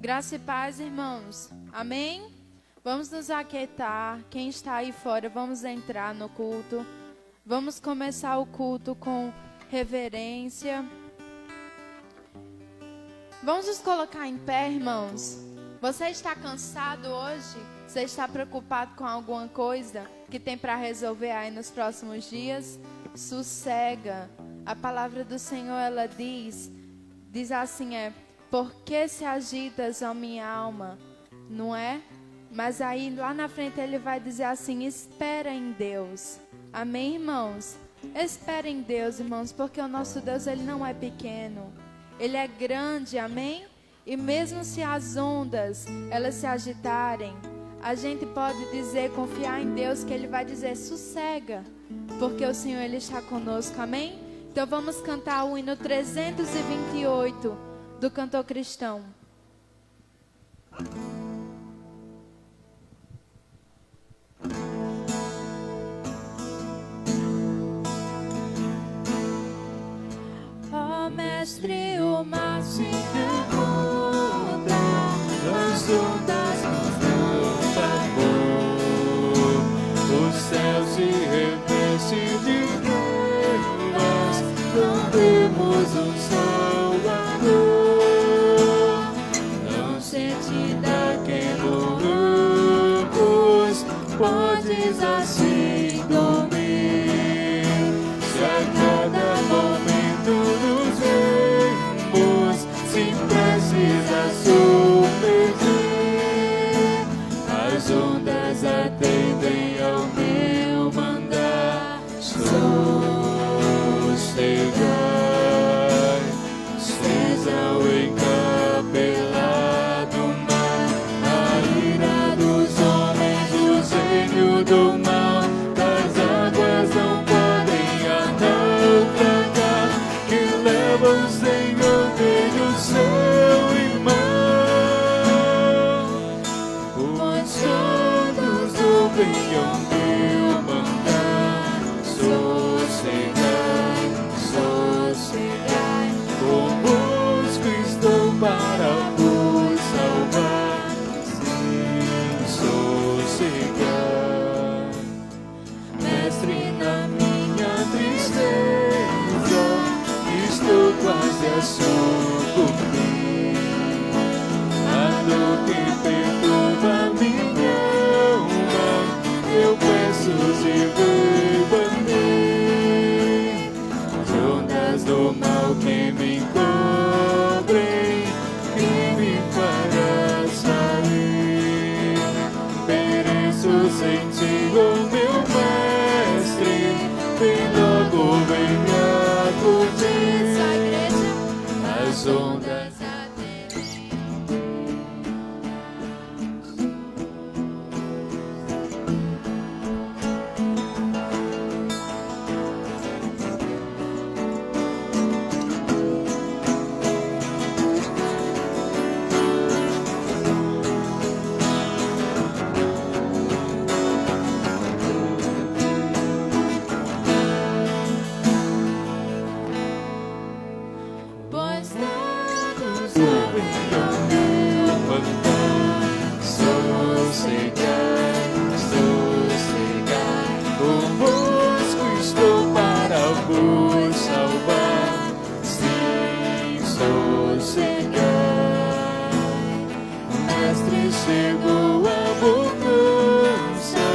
Graça e paz, irmãos. Amém? Vamos nos aquietar. Quem está aí fora, vamos entrar no culto. Vamos começar o culto com reverência. Vamos nos colocar em pé, irmãos. Você está cansado hoje? Você está preocupado com alguma coisa que tem para resolver aí nos próximos dias? Sossega. A palavra do Senhor, ela diz assim, por que se agitas, ó minha alma? Não é? Mas aí lá na frente ele vai dizer assim, espera em Deus. Amém, irmãos? Espera em Deus, irmãos, porque o nosso Deus, ele não é pequeno. Ele é grande, amém? E mesmo se as ondas, elas se agitarem, a gente pode dizer, confiar em Deus, que ele vai dizer, sossega, porque o Senhor, ele está conosco, amém? Então vamos cantar o hino 328 do cantor cristão. Ó Mestre, o mar se revolta, as ondas nos dão pavor, o céu se reveste de trevas, não vemos o Salvador. Não sente daquele morramos, podes assim dormir, se a cada momento nos vemos, se precisa submergir, as ondas atendem ao meu mandar, sossegai, cesa o encapelado mar, a ira dos homens, o gênio do mal, das águas não podem a naufragar, que leva o Senhor desde o céu e mar, pois todos ouviam meu mandar, sossegai, sossegai, convosco estou para vos salvar, sim, sossegai, mestre na minha tristeza, estou quase a sucumbir, a dor que perturba minha alma, eu peço se banir, as ondas do mal que me encobrem, que me fará sair, pereço sem ti, oh meu mestre, vem logo, vem me acudir, essa igreja, as ondas. pois todos Sossegai, sossegai, convosco estou para vos salvar, sim, sossegai, mestre chegou a bonança,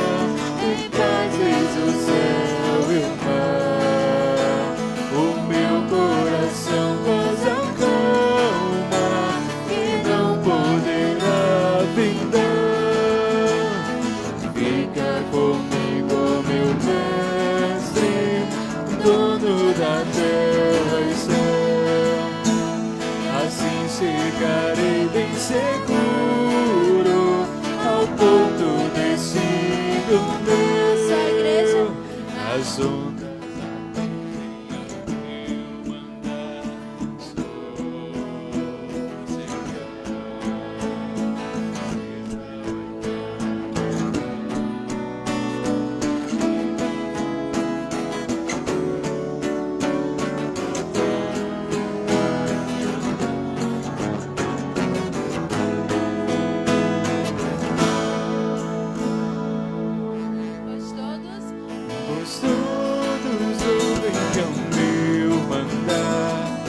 e trazes o céu e o mar, o meu coração goza calma, e não poderá findar, fica comigo, meu mestre, dono da terra e céu, assim chegarei bem seguro ao ponto destino essa igreja, meu, as ondas atendem ao meu mandar, sossegai. pois todos ouvem ao meu mandar.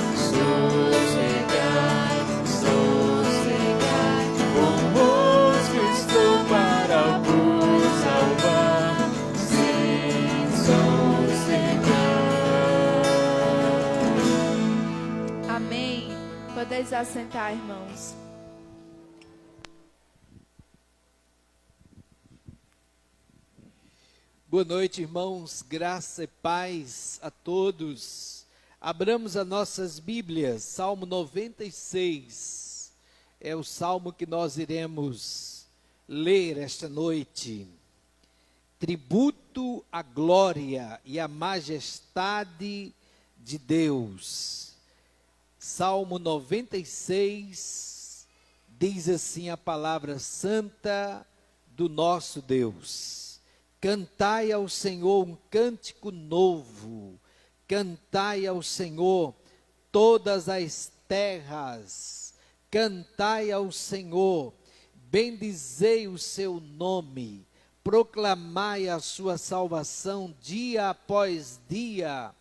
Sossegai, convosco estou para vos salvar. Sim, sossegai. Amém. Podeis assentar, irmãos. Boa noite, irmãos, graça e paz a todos. Abramos as nossas Bíblias, Salmo 96, é o salmo que nós iremos ler esta noite. Tributo à glória e à majestade de Deus. Salmo 96, diz assim a palavra santa do nosso Deus. Cantai ao Senhor um cântico novo, cantai ao Senhor todas as terras, cantai ao Senhor, bendizei o seu nome, proclamai a sua salvação dia após dia,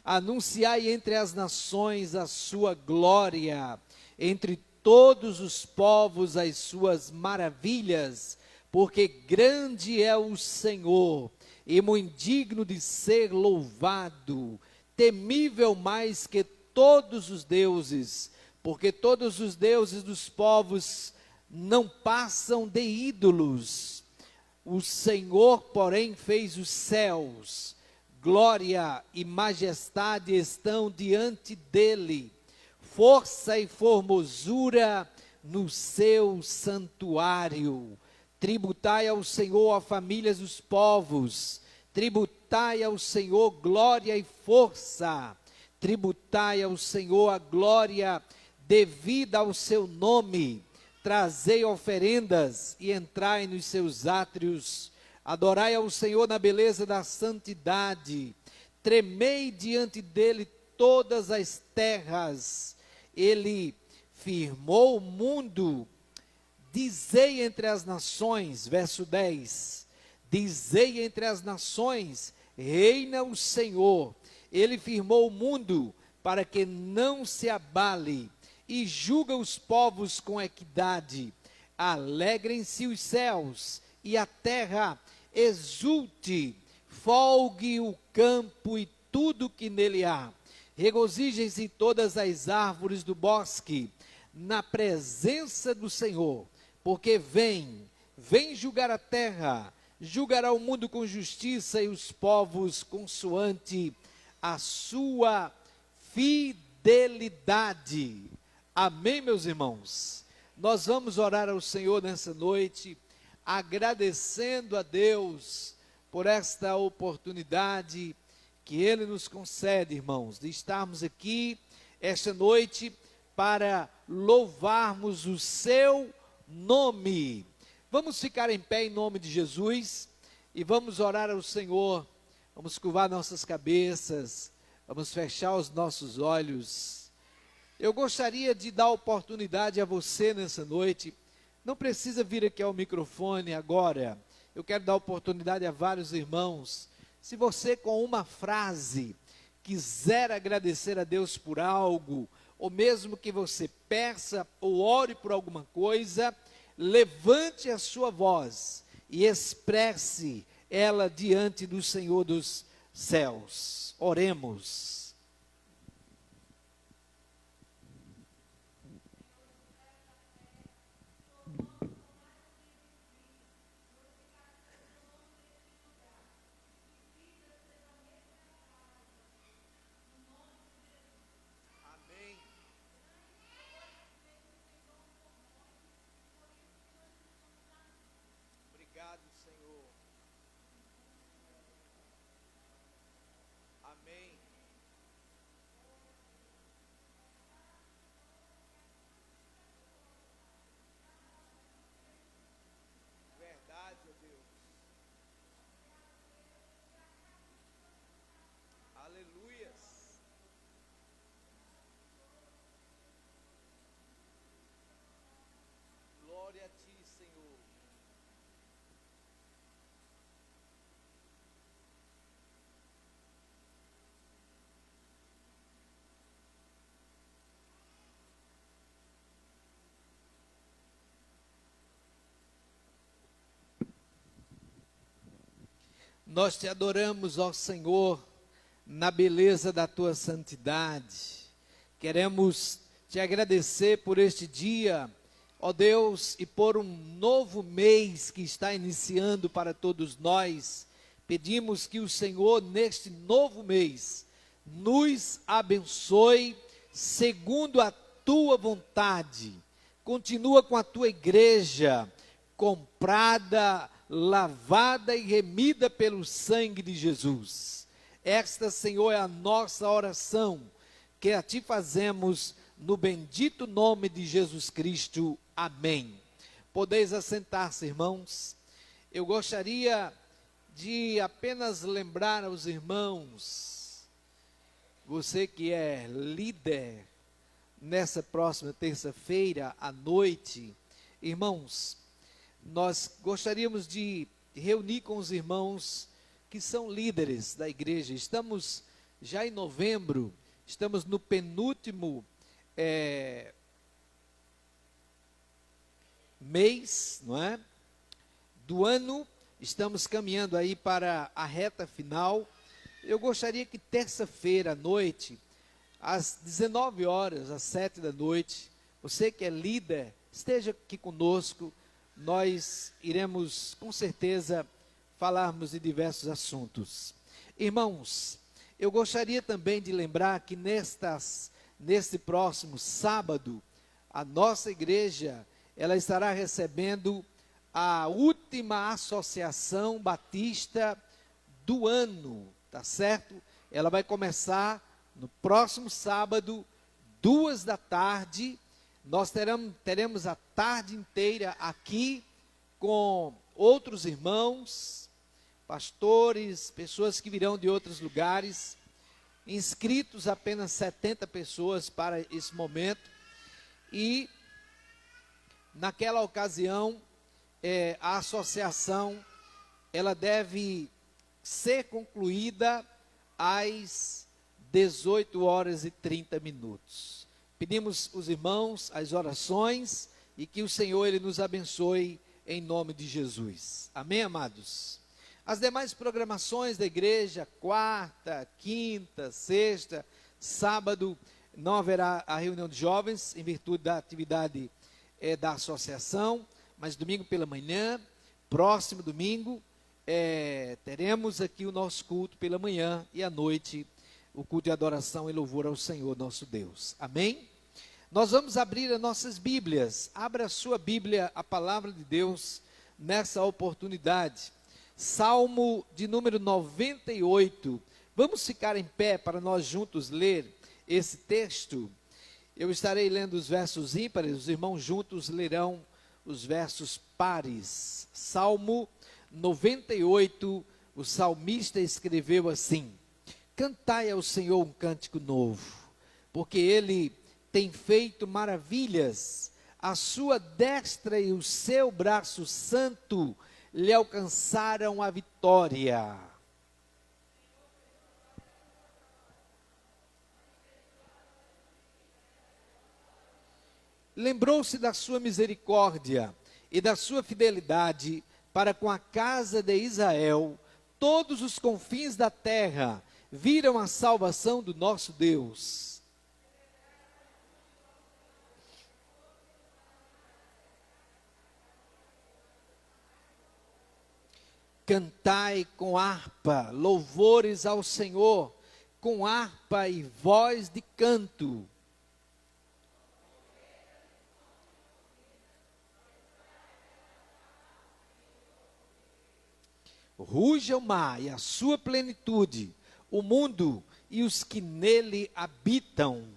anunciai entre as nações a sua glória, entre todos os povos as suas maravilhas, porque grande é o Senhor, e muito digno de ser louvado, temível mais que todos os deuses, porque todos os deuses dos povos não passam de ídolos. O Senhor, porém, fez os céus, glória e majestade estão diante dele, força e formosura no seu santuário. Tributai ao Senhor, a famílias dos povos, tributai ao Senhor glória e força, tributai ao Senhor a glória devida ao seu nome, trazei oferendas e entrai nos seus átrios, adorai ao Senhor na beleza da santidade, tremei diante dele todas as terras, ele firmou o mundo. Dizei entre as nações, verso 10, dizei entre as nações, reina o Senhor, ele firmou o mundo para que não se abale, e julga os povos com equidade, alegrem-se os céus, e a terra exulte, folgue o campo e tudo que nele há, regozijem-se todas as árvores do bosque, na presença do Senhor, porque vem julgar a terra, julgará o mundo com justiça e os povos consoante a sua fidelidade. Amém, meus irmãos? Nós vamos orar ao Senhor nessa noite, agradecendo a Deus por esta oportunidade que Ele nos concede, irmãos, de estarmos aqui esta noite para louvarmos o seu nome. Vamos ficar em pé em nome de Jesus e vamos orar ao Senhor. Vamos curvar nossas cabeças, vamos fechar os nossos olhos. Eu gostaria de dar oportunidade a você nessa noite. Não precisa vir aqui ao microfone agora. Eu quero dar oportunidade a vários irmãos. Se você com uma frase quiser agradecer a Deus por algo, ou mesmo que você peça ou ore por alguma coisa, levante a sua voz e expresse ela diante do Senhor dos céus. Oremos. Obrigado, Senhor. Amém. Nós te adoramos, ó Senhor, na beleza da tua santidade. Queremos te agradecer por este dia, ó Deus, e por um novo mês que está iniciando para todos nós. Pedimos que o Senhor, neste novo mês, nos abençoe segundo a tua vontade. Continua com a tua igreja, comprada, lavada e remida pelo sangue de Jesus. Esta, Senhor, é a nossa oração, que a ti fazemos no bendito nome de Jesus Cristo. Amém. Podeis assentar-se, irmãos. Eu gostaria de apenas lembrar aos irmãos, você que é líder, nessa próxima terça-feira à noite, irmãos, nós gostaríamos de reunir com os irmãos que são líderes da igreja. Estamos já em novembro, estamos no penúltimo mês, não é? Do ano, estamos caminhando aí para a reta final. Eu gostaria que terça-feira à noite, às 19 horas, às 7 da noite, você que é líder, esteja aqui conosco. Nós iremos, com certeza, falarmos de diversos assuntos. Irmãos, eu gostaria também de lembrar que neste próximo sábado, a nossa igreja, ela estará recebendo a última associação batista do ano, tá certo? Ela vai começar no próximo sábado, 14h. Nós teremos a tarde inteira aqui com outros irmãos, pastores, pessoas que virão de outros lugares, inscritos apenas 70 pessoas para esse momento. E naquela ocasião, a associação, ela deve ser concluída às 18h30. Pedimos os irmãos as orações e que o Senhor ele nos abençoe em nome de Jesus. Amém, amados? As demais programações da igreja, quarta, quinta, sexta, sábado, não haverá a reunião de jovens em virtude da atividade da associação, mas domingo pela manhã, próximo domingo, teremos aqui o nosso culto pela manhã e à noite, o culto de adoração e louvor ao Senhor nosso Deus. Amém? Nós vamos abrir as nossas Bíblias. Abra a sua Bíblia, a palavra de Deus, nessa oportunidade. Salmo de número 98. Vamos ficar em pé para nós juntos ler esse texto. Eu estarei lendo os versos ímpares, os irmãos juntos lerão os versos pares. Salmo 98, o salmista escreveu assim: cantai ao Senhor um cântico novo, porque Ele tem feito maravilhas, a sua destra e o seu braço santo lhe alcançaram a vitória. Lembrou-se da sua misericórdia e da sua fidelidade para com a casa de Israel. Todos os confins da terra viram a salvação do nosso Deus. Cantai com harpa, louvores ao Senhor, com harpa e voz de canto. Ruja o mar e a sua plenitude, o mundo e os que nele habitam.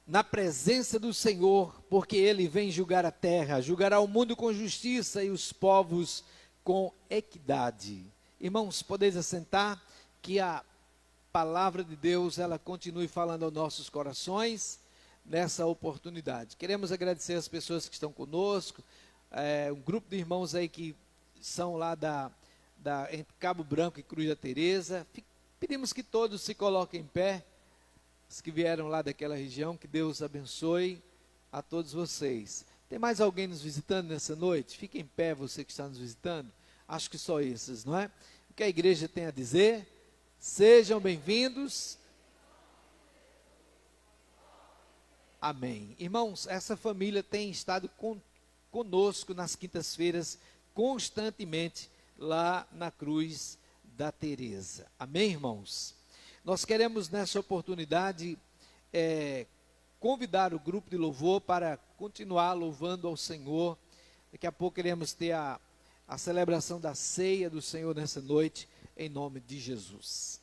Na presença do Senhor, porque Ele vem julgar a terra, julgará o mundo com justiça e os povos com equidade. Irmãos, podeis assentar, que a palavra de Deus, ela continue falando aos nossos corações, nessa oportunidade. Queremos agradecer as pessoas que estão conosco, um grupo de irmãos aí que são lá entre Cabo Branco e Cruz da Teresa. Pedimos que todos se coloquem em pé, os que vieram lá daquela região, que Deus abençoe a todos vocês. Tem mais alguém nos visitando nessa noite? Fique em pé, você que está nos visitando. Acho que só esses, não é? O que a igreja tem a dizer? Sejam bem-vindos. Amém. Irmãos, essa família tem estado conosco nas quintas-feiras, constantemente, lá na Cruz da Teresa. Amém, irmãos? Nós queremos, nessa oportunidade, convidar o grupo de louvor para continuar louvando ao Senhor. Daqui a pouco queremos ter a celebração da ceia do Senhor nessa noite, em nome de Jesus.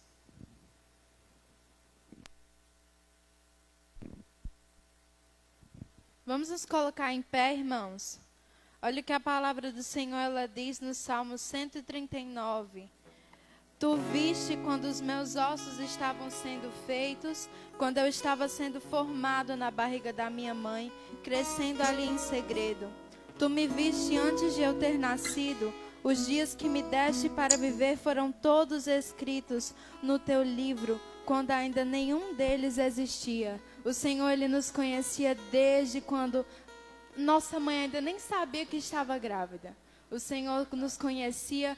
Vamos nos colocar em pé, irmãos. Olha o que a palavra do Senhor ela diz no Salmo 139. Tu viste quando os meus ossos estavam sendo feitos, quando eu estava sendo formado na barriga da minha mãe, crescendo ali em segredo. Tu me viste antes de eu ter nascido. Os dias que me deste para viver foram todos escritos no teu livro, quando ainda nenhum deles existia. O Senhor, Ele nos conhecia desde quando nossa mãe ainda nem sabia que estava grávida. O Senhor nos conhecia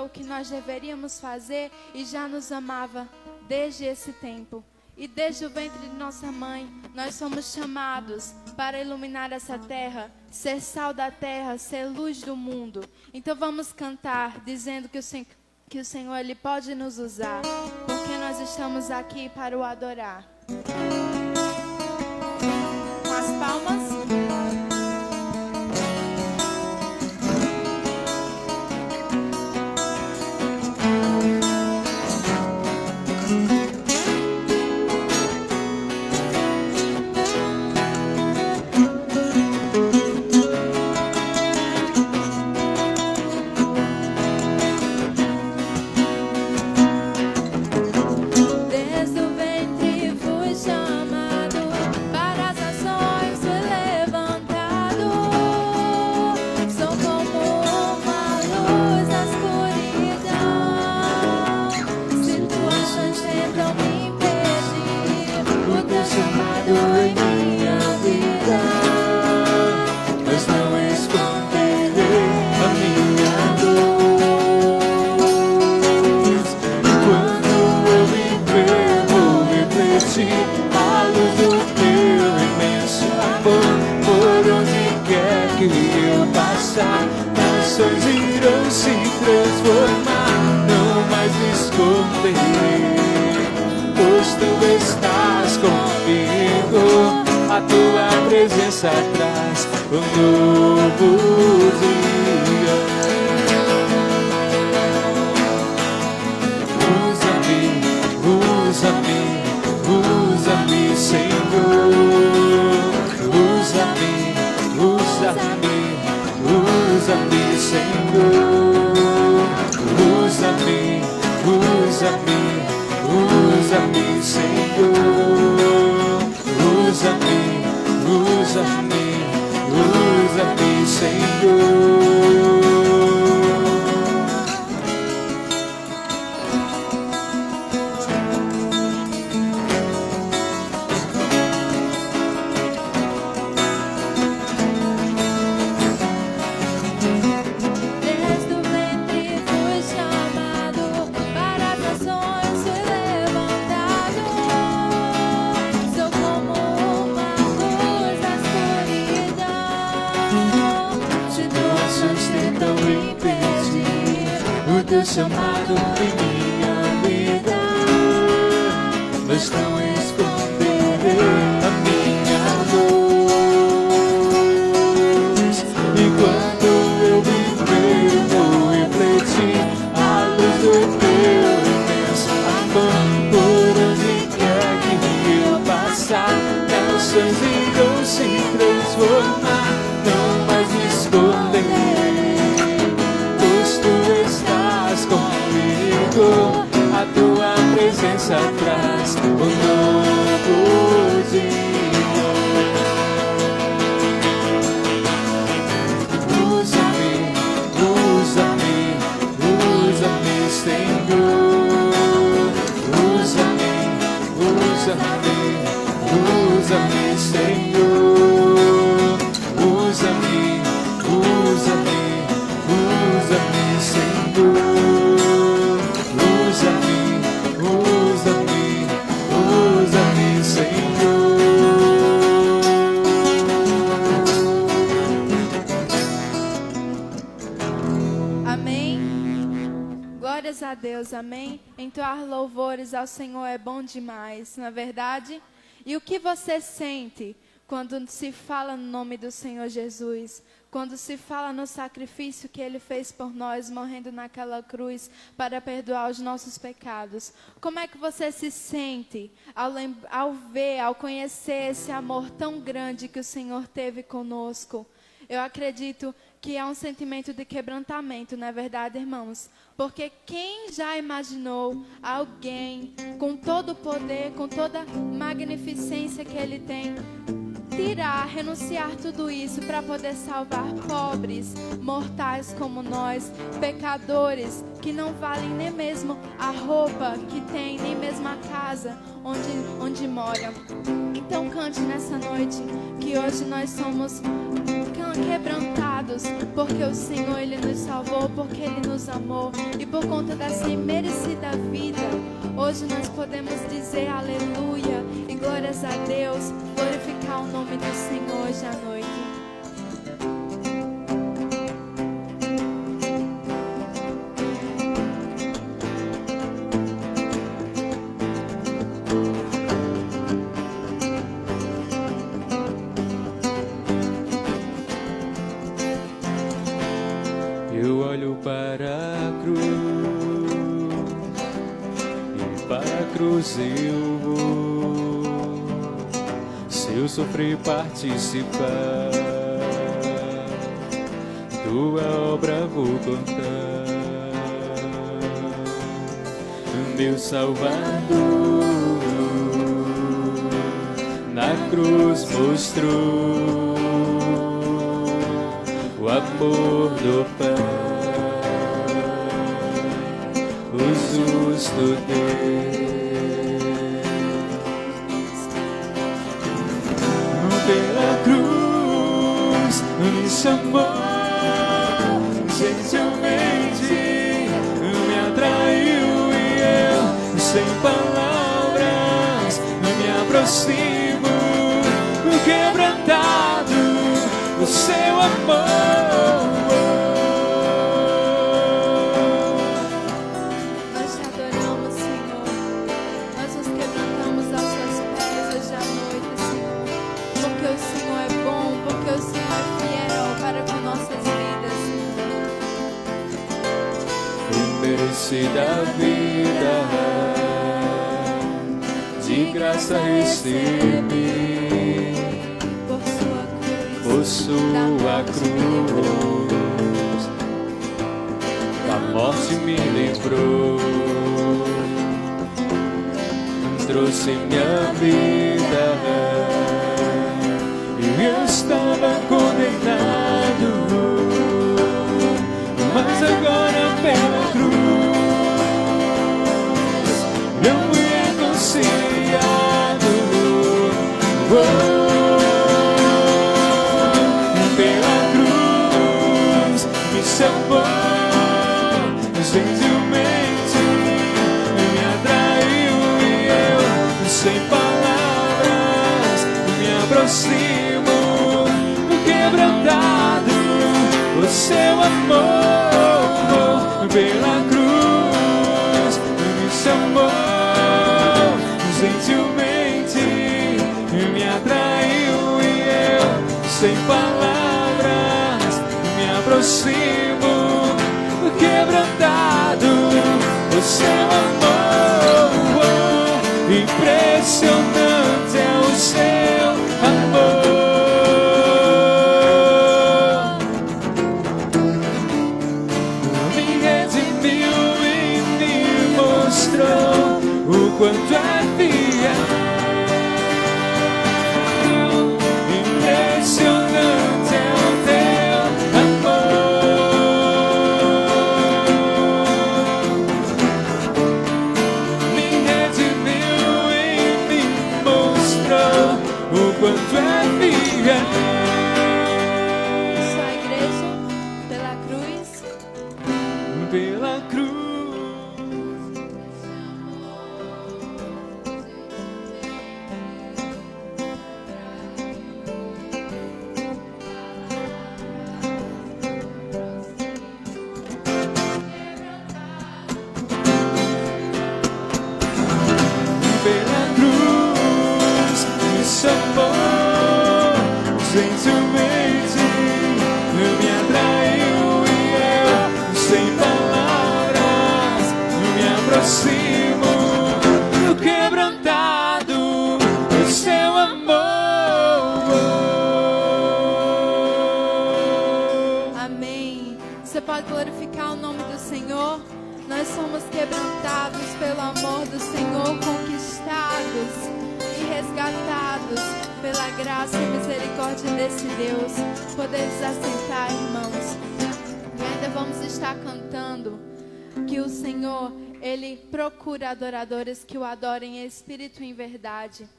o que nós deveríamos fazer e já nos amava desde esse tempo. E desde o ventre de nossa mãe, nós somos chamados para iluminar essa terra, ser sal da terra, ser luz do mundo. Então vamos cantar dizendo que o Senhor Ele pode nos usar, porque nós estamos aqui para o adorar. Com as palmas. Nações irão se transformar, não mais me esconder, pois tu estás comigo, a tua presença traz novo dia. Usa-me, usa-me, usa-me, Senhor. Usa-me, usa-me, usa-me, Senhor. Usa-me, usa-me, usa-me, Senhor. Usa-me, usa-me, usa-me, Senhor. Teu chamado em minha vida, mas não esconderei a minha luz. E quando eu viver, vou refletir a luz do teu imenso amor. Por onde quer que eu passar, nações irão se transformar, não mais me esconderei, pois tu estás comigo, a tua presença traz novo dia. Usa-me, usa-me, usa-me, Senhor. Usa-me, usa-me, usa-me, Senhor. Glórias a Deus, amém? Entoar louvores ao Senhor é bom demais, não é verdade? E o que você sente quando se fala no nome do Senhor Jesus? Quando se fala no sacrifício que Ele fez por nós, morrendo naquela cruz para perdoar os nossos pecados. Como é que você se sente ao ver, ao conhecer esse amor tão grande que o Senhor teve conosco? Eu acredito que é um sentimento de quebrantamento, não é verdade, irmãos? Porque quem já imaginou alguém com todo o poder, com toda a magnificência que Ele tem, tirar, renunciar tudo isso para poder salvar pobres, mortais como nós, pecadores que não valem nem mesmo a roupa que tem, nem mesmo a casa onde moram. Então cante nessa noite que hoje nós somos quebrantados porque o Senhor Ele nos salvou, porque Ele nos amou, e por conta dessa imerecida vida hoje nós podemos dizer aleluia e glórias a Deus, glorificar o nome do Senhor hoje à noite. Eu olho para a cruz, e para a cruz eu vou. Se eu sofrer participar, tua obra vou contar. Meu Salvador na cruz mostrou o amor do Pai, o justo Deus. Pela cruz me chamou, gentilmente me atraiu, e eu, sem palavras, me aproximo, quebrantado o seu amor. Nós te adoramos, Senhor. Nós nos quebrantamos aos seus pés hoje à noite, Senhor. Porque o Senhor é bom, porque o Senhor é fiel para com nossas vidas. Imerecida vida, de graça recebi. Por sua cruz, da morte me livrou, trouxe minha vida, e eu estava condenado, mas agora pela cruz eu fui reconciliado. Chamou, gentilmente me atraiu, e eu, sem palavras, me aproximo, quebrantado o seu amor. Pela cruz me chamou, gentilmente me atraiu, e eu, sem palavras, me aproximo, quebrantado o seu amor. Impressionante é o seu amor. Me redimiu e me mostrou o quanto é fiel. Impressionante é o teu amor. aproximo, quebrantado o seu amor. Amém. Você pode glorificar o nome do Senhor. Nós somos quebrantados pelo amor do Senhor, conquistados e resgatados pela graça e misericórdia desse Deus. Podeis assentar, irmãos. E ainda vamos estar cantando que o Senhor, Ele procura adoradores que o adorem em espírito e em verdade.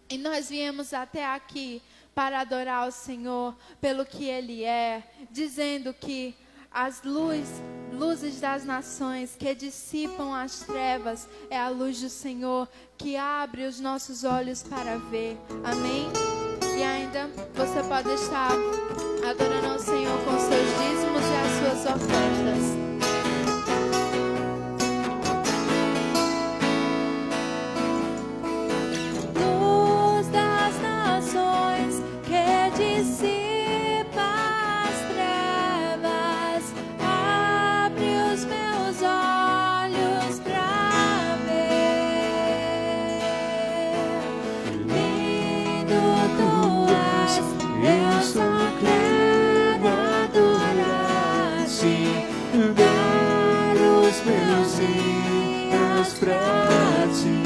E nós viemos até aqui para adorar o Senhor pelo que Ele é, dizendo que as luzes das nações que dissipam as trevas é a luz do Senhor que abre os nossos olhos para ver. Amém? E ainda você pode estar adorando ao Senhor com seus dízimos e as suas ofertas. Luz das nações que dissipa as trevas, abre os meus olhos pra ver. Lindo tu és, eu só quero adorar-te, Dar os meus dias pra ti.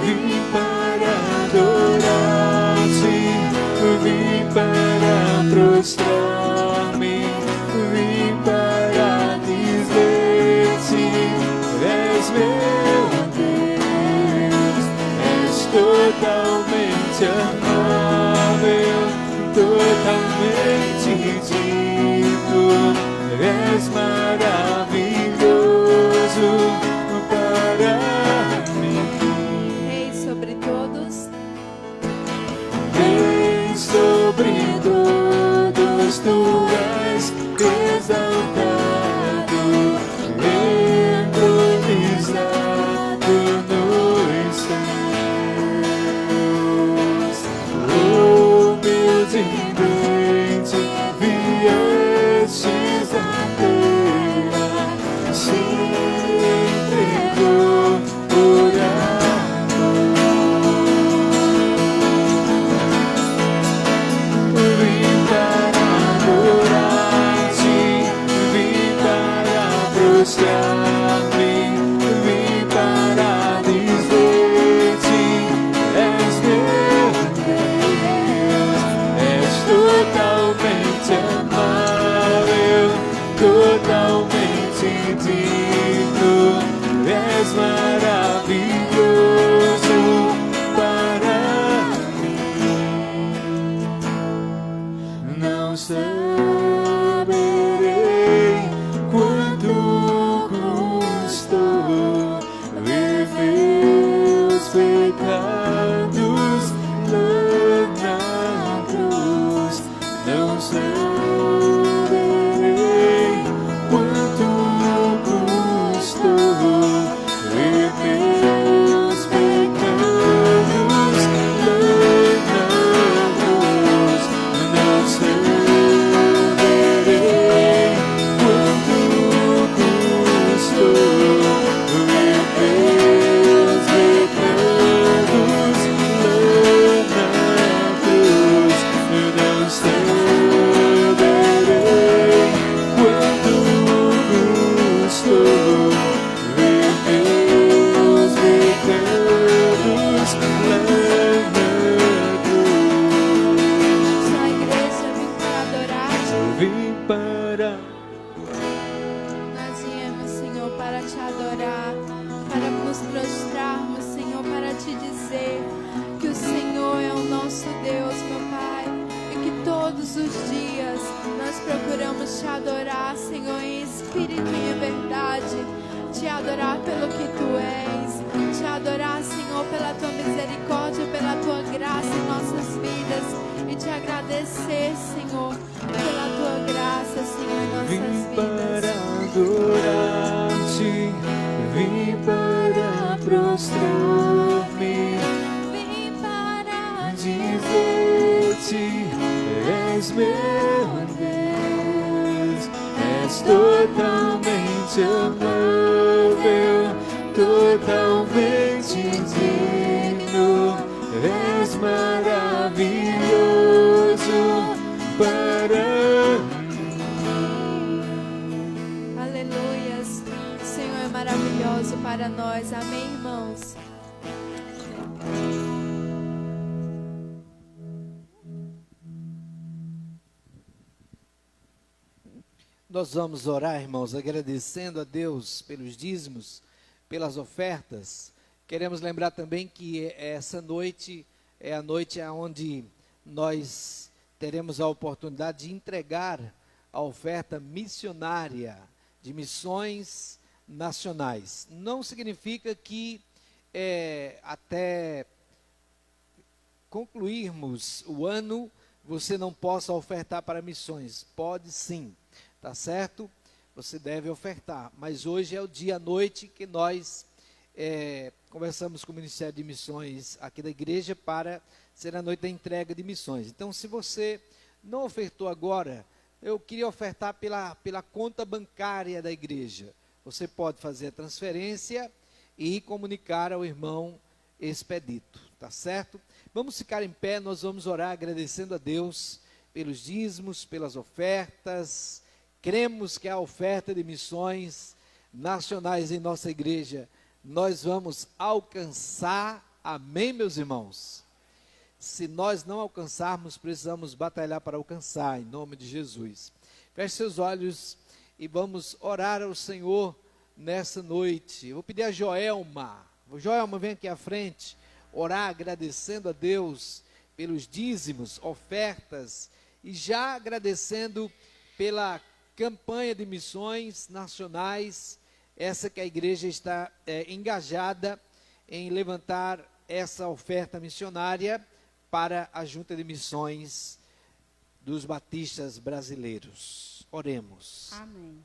Vim para adorar-te, vim para prostrar-me, vim para dizer-te: és meu Deus, és totalmente amável, totalmente digno, és maravilhoso para mim. Rei sobre todos. Rei sobre todos, tu és exaltado, entronizado nos céus. Humildemente viestes à terra, se entregou por vim para adorar-te, vim para prostrar-me, vim para dizer-te: és meu Deus, és totalmente amável, totalmente digno, és maravilhoso para não saberei quanto custou ver meus pecados lá na cruz. Não saberei quanto custou ver meus pecados lá na cruz. Não saberei quanto custou ver meus pecados lá na cruz. Não saberei quanto custou ver meus pecados lá na cruz. Só a igreja vem para adorar-te. Vim para Nós viemos, Senhor, para te adorar, para nos prostrarmos, Senhor, para te dizer que o Senhor é o nosso Deus, meu Pai, e que todos os dias nós procuramos te adorar, Senhor, em espírito e em verdade, te adorar pelo que tu és, te adorar, Senhor, pela tua misericórdia, pela tua graça em nossas vidas, e te agradecer, Senhor, pela tua graça, Senhor, em nossas vim vidas. para adorar-te, vim para prostrar-me, Vim para dizer-te: és meu Deus, totalmente amável, totalmente digno, és maravilhoso para mim. Aleluias. O Senhor é maravilhoso para nós. Amém, irmãos? Nós vamos orar, irmãos, agradecendo a Deus pelos dízimos, pelas ofertas. Queremos lembrar também que essa noite é a noite onde nós teremos a oportunidade de entregar a oferta missionária de missões nacionais. Não significa que até concluirmos o ano você não possa ofertar para missões. Pode sim. Tá certo? Você deve ofertar. Mas hoje é o dia à noite que nós conversamos com o Ministério de Missões aqui da igreja para ser a noite da entrega de missões. Então, se você não ofertou agora, eu queria ofertar pela conta bancária da igreja. Você pode fazer a transferência e comunicar ao irmão Expedito. Tá certo? Vamos ficar em pé, nós vamos orar agradecendo a Deus pelos dízimos, pelas ofertas. Cremos que a oferta de missões nacionais em nossa igreja, nós vamos alcançar, amém, meus irmãos? Se nós não alcançarmos, precisamos batalhar para alcançar, em nome de Jesus. Feche seus olhos e vamos orar ao Senhor nessa noite. Eu vou pedir a Joelma. Joelma, vem aqui à frente, orar agradecendo a Deus pelos dízimos, ofertas, e já agradecendo pela campanha de missões nacionais, essa que a igreja está engajada em levantar essa oferta missionária para a Junta de Missões dos Batistas Brasileiros. Oremos. Amém.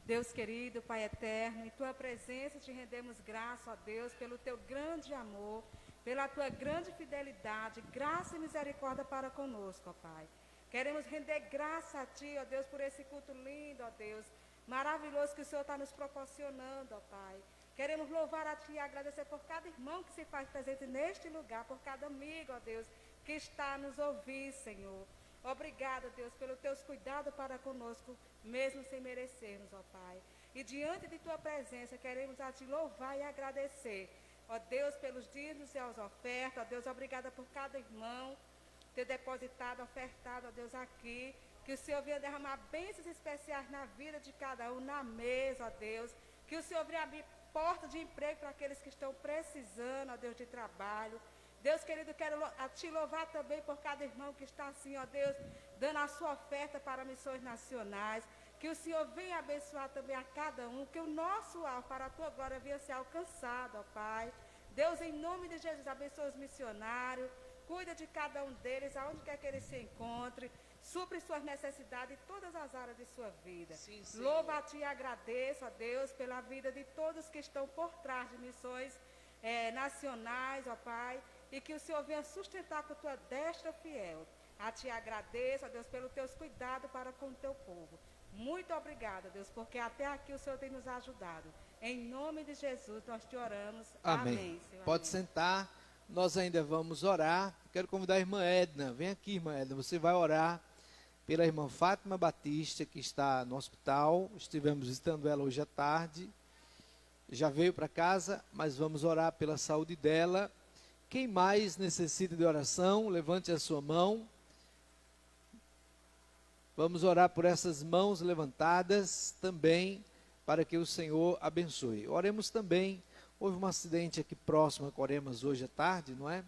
Deus querido, Pai eterno, em Tua presença te rendemos graça, ó Deus, pelo Teu grande amor, pela Tua grande fidelidade, graça e misericórdia para conosco, ó Pai. Queremos render graça a Ti, ó Deus, por esse culto lindo, ó Deus, maravilhoso que o Senhor está nos proporcionando, ó Pai. Queremos louvar a Ti e agradecer por cada irmão que se faz presente neste lugar, por cada amigo, ó Deus, que está a nos ouvir, Senhor. Obrigada, Deus, pelos Teus cuidados para conosco, mesmo sem merecermos, ó Pai. E diante de Tua presença, queremos a Ti louvar e agradecer, ó Deus, pelos dízimos e as ofertas, ó Deus, obrigada por cada irmão ter depositado, ofertado, ó Deus, aqui, que o Senhor venha derramar bênçãos especiais na vida de cada um, na mesa, ó Deus, que o Senhor venha abrir portas de emprego para aqueles que estão precisando, ó Deus, de trabalho. Deus querido, quero Te louvar também por cada irmão que está assim, ó Deus, dando a sua oferta para missões nacionais, que o Senhor venha abençoar também a cada um, que o nosso alvo para a Tua glória venha ser alcançado, ó Pai. Deus, em nome de Jesus, abençoa os missionários, cuida de cada um deles, aonde quer que eles se encontrem, supre suas necessidades em todas as áreas de sua vida. Sim, louva a Ti e agradeço, ó Deus, pela vida de todos que estão por trás de missões nacionais, ó Pai, e que o Senhor venha sustentar com a Tua destra fiel. A Ti agradeço, ó Deus, pelos Teus cuidados para com o Teu povo. Muito obrigada, Deus, porque até aqui o Senhor tem nos ajudado. Em nome de Jesus nós te oramos. Amém. Senhor, pode amém. Sentar. Nós ainda vamos orar. Quero convidar a irmã Edna. Vem aqui, irmã Edna. Você vai orar pela irmã Fátima Batista, que está no hospital. Estivemos visitando ela hoje à tarde. Já veio para casa, mas vamos orar pela saúde dela. Quem mais necessita de oração, levante a sua mão. Vamos orar por essas mãos levantadas também, para que o Senhor abençoe. Oremos também. Houve um acidente aqui próximo a Coremas hoje à tarde, não é?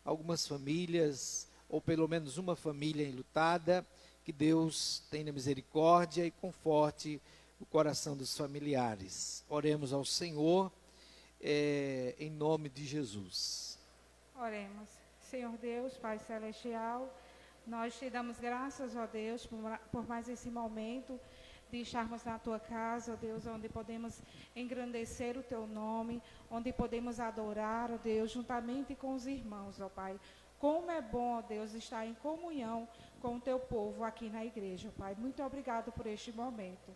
Algumas famílias, ou pelo menos uma família enlutada, que Deus tenha misericórdia e conforte o coração dos familiares. Oremos ao Senhor, em nome de Jesus. Oremos. Senhor Deus, Pai Celestial, nós te damos graças, ó Deus, por mais esse momento de estarmos na Tua casa, ó Deus, onde podemos engrandecer o Teu nome, onde podemos adorar, ó Deus, juntamente com os irmãos, ó Pai. Como é bom, ó Deus, estar em comunhão com o Teu povo aqui na igreja, ó Pai. Muito obrigado por este momento.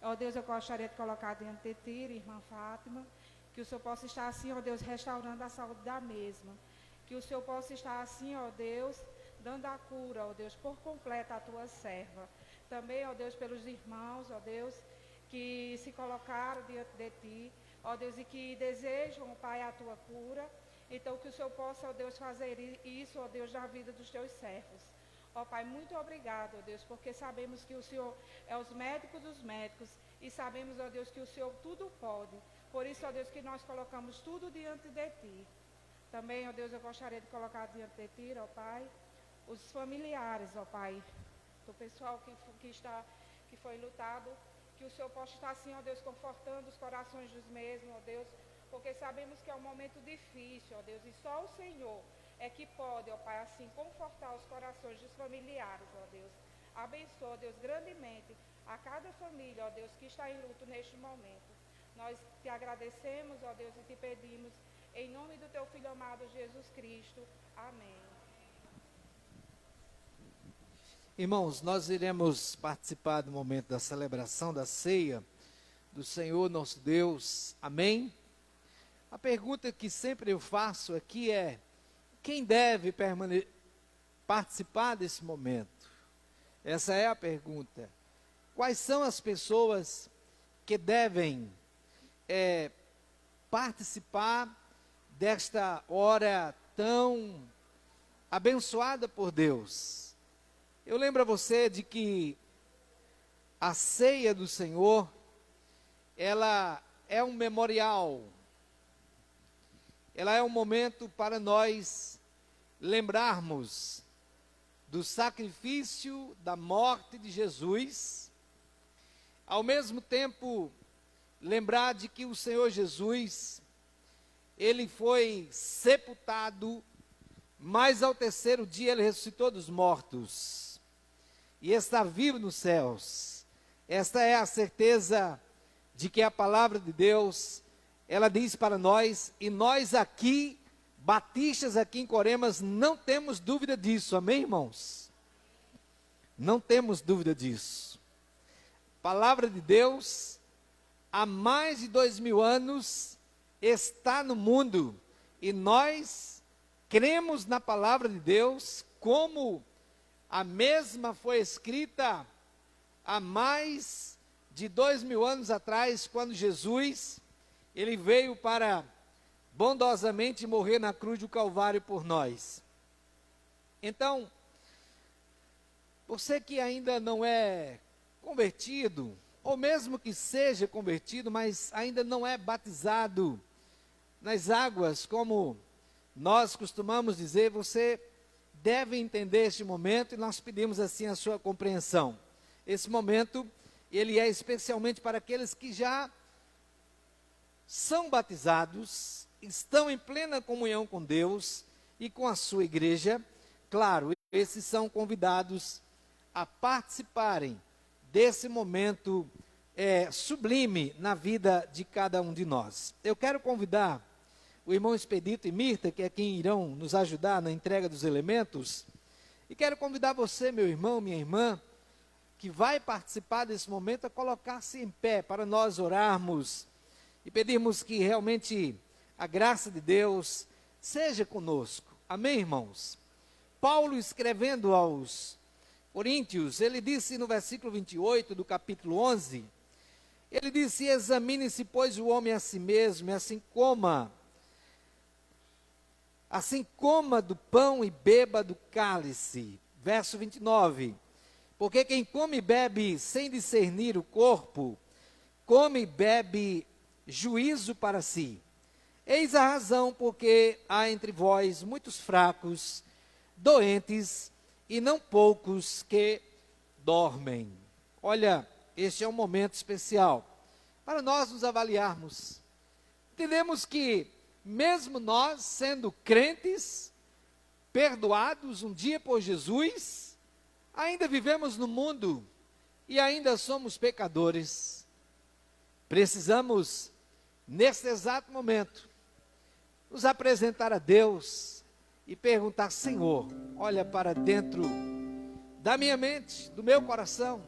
Ó Deus, eu gostaria de colocar diante de Ti, irmã Fátima, que o Senhor possa estar assim, ó Deus, restaurando a saúde da mesma. Que o Senhor possa estar assim, ó Deus, dando a cura, ó Deus, por completa a Tua serva. Também, ó Deus, pelos irmãos, ó Deus, que se colocaram diante de Ti, ó Deus, e que desejam, ó Pai, a Tua cura. Então, que o Senhor possa, ó Deus, fazer isso, ó Deus, na vida dos Teus servos. Ó Pai, muito obrigado, ó Deus, porque sabemos que o Senhor é os médicos dos médicos e sabemos, ó Deus, que o Senhor tudo pode. Por isso, ó Deus, que nós colocamos tudo diante de Ti. Também, ó Deus, eu gostaria de colocar diante de Ti, ó Pai, os familiares, ó Pai, do pessoal que foi lutado, que o Senhor possa estar assim, ó Deus, confortando os corações dos mesmos, ó Deus, porque sabemos que é um momento difícil, ó Deus, e só o Senhor é que pode, ó Pai, assim, confortar os corações dos familiares, ó Deus. Abençoa, ó Deus, grandemente a cada família, ó Deus, que está em luto neste momento. Nós te agradecemos, ó Deus, e te pedimos, em nome do Teu Filho amado, Jesus Cristo. Amém. Irmãos, nós iremos participar do momento da celebração da ceia do Senhor nosso Deus. Amém? A pergunta que sempre eu faço aqui é: quem deve participar desse momento? Essa é a pergunta. Quais são as pessoas que devem participar desta hora tão abençoada por Deus? Eu lembro a você de que a ceia do Senhor, ela é um memorial. Ela é um momento para nós lembrarmos do sacrifício da morte de Jesus, ao mesmo tempo lembrar de que o Senhor Jesus, ele foi sepultado, mas ao terceiro dia ele ressuscitou dos mortos e está vivo nos céus. Esta é a certeza de que a palavra de Deus, ela diz para nós, e nós aqui, batistas aqui em Coremas, não temos dúvida disso, amém, irmãos? Não temos dúvida disso. Palavra de Deus, há mais de 2000 anos, está no mundo, e nós cremos na palavra de Deus, como a mesma foi escrita há mais de 2000 anos atrás, quando Jesus, ele veio para bondosamente morrer na cruz do Calvário por nós. Então, você que ainda não é convertido, ou mesmo que seja convertido, mas ainda não é batizado nas águas, como nós costumamos dizer, você deve entender este momento, e nós pedimos assim a sua compreensão. Esse momento, ele é especialmente para aqueles que já são batizados, estão em plena comunhão com Deus e com a sua igreja. Claro, esses são convidados a participarem desse momento sublime na vida de cada um de nós. Eu quero convidar o irmão Expedito e Mirta, que é quem irão nos ajudar na entrega dos elementos, e quero convidar você, meu irmão, minha irmã, que vai participar desse momento, a colocar-se em pé para nós orarmos e pedirmos que realmente a graça de Deus seja conosco. Amém, irmãos? Paulo, escrevendo aos Coríntios, ele disse no versículo 28 do capítulo 11, ele disse: examine-se, pois, o homem a si mesmo, e assim coma do pão e beba do cálice. Verso 29, porque quem come e bebe sem discernir o corpo, come e bebe juízo para si. Eis a razão porque há entre vós muitos fracos, doentes, e não poucos que dormem. Olha, este é um momento especial para nós nos avaliarmos. Entendemos que mesmo nós, sendo crentes, perdoados um dia por Jesus, ainda vivemos no mundo e ainda somos pecadores. Precisamos, nesse exato momento, nos apresentar a Deus e perguntar: Senhor, olha para dentro da minha mente, do meu coração,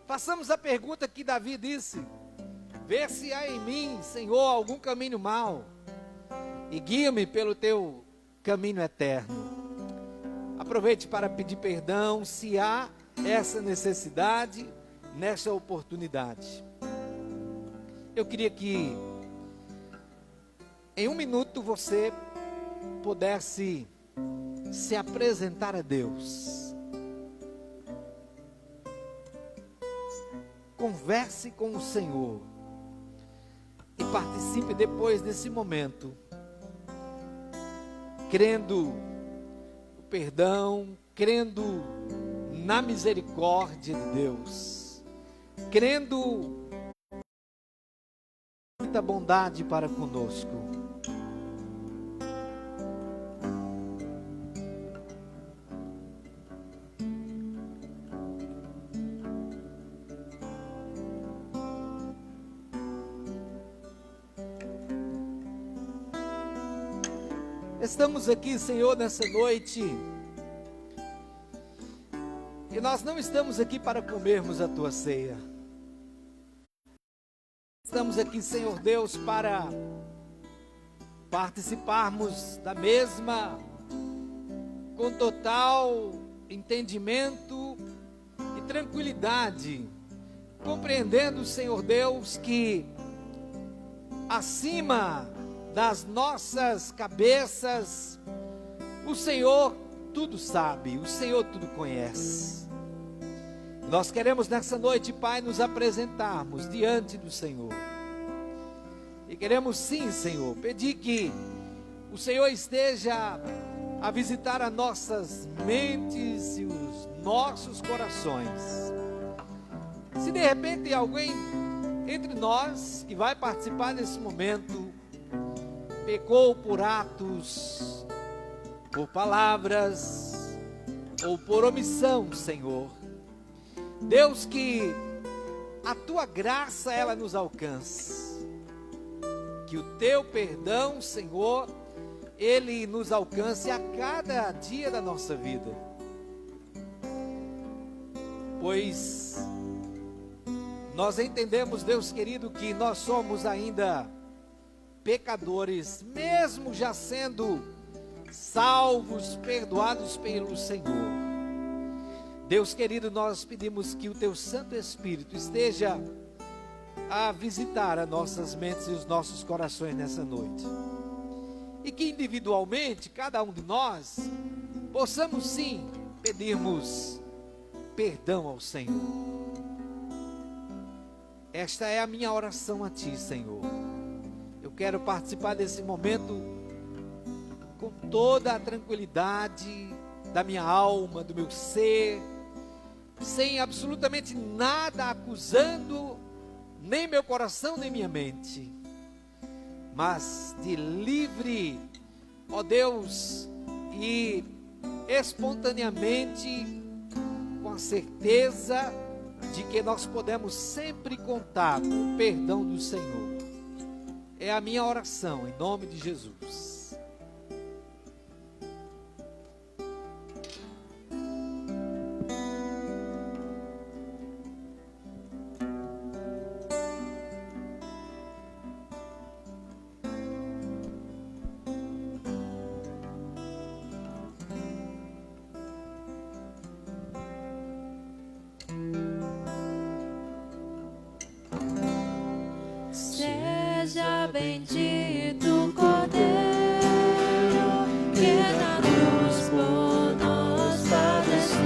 Façamos a pergunta que Davi disse: vê se há em mim, Senhor, algum caminho mau, e guia-me pelo teu caminho eterno. Aproveite para pedir perdão, se há essa necessidade, nessa oportunidade. Eu queria que, em um minuto, você pudesse se apresentar a Deus. Converse com o Senhor e participe depois desse momento, crendo no perdão, crendo na misericórdia de Deus, crendo muita bondade para conosco. Estamos aqui, Senhor, nessa noite, e nós não estamos aqui para comermos a Tua ceia. Estamos aqui, Senhor Deus, para participarmos da mesma, com total entendimento e tranquilidade, compreendendo, Senhor Deus, que acima das nossas cabeças, o Senhor tudo sabe, o Senhor tudo conhece. Nós queremos nessa noite, Pai, nos apresentarmos diante do Senhor. E queremos sim, Senhor, pedir que o Senhor esteja a visitar as nossas mentes e os nossos corações. Se de repente tem alguém entre nós que vai participar desse momento, pecou por atos, por palavras ou por omissão, Senhor, Deus, que a Tua graça ela nos alcance, que o Teu perdão, Senhor, Ele nos alcance a cada dia da nossa vida, pois nós entendemos, Deus querido, que nós somos ainda pecadores, mesmo já sendo salvos, perdoados pelo Senhor. Deus querido, nós pedimos que o Teu Santo Espírito esteja a visitar as nossas mentes e os nossos corações nessa noite, e que individualmente, cada um de nós, possamos sim pedirmos perdão ao Senhor. Esta é a minha oração a Ti, Senhor. Eu quero participar desse momento com toda a tranquilidade da minha alma, do meu ser, sem absolutamente nada acusando, nem meu coração, nem minha mente, mas de livre, ó Deus, e espontaneamente, com a certeza de que nós podemos sempre contar com o perdão do Senhor. É a minha oração, em nome de Jesus. Seja bendito o Cordeiro que na cruz por nós padeceu.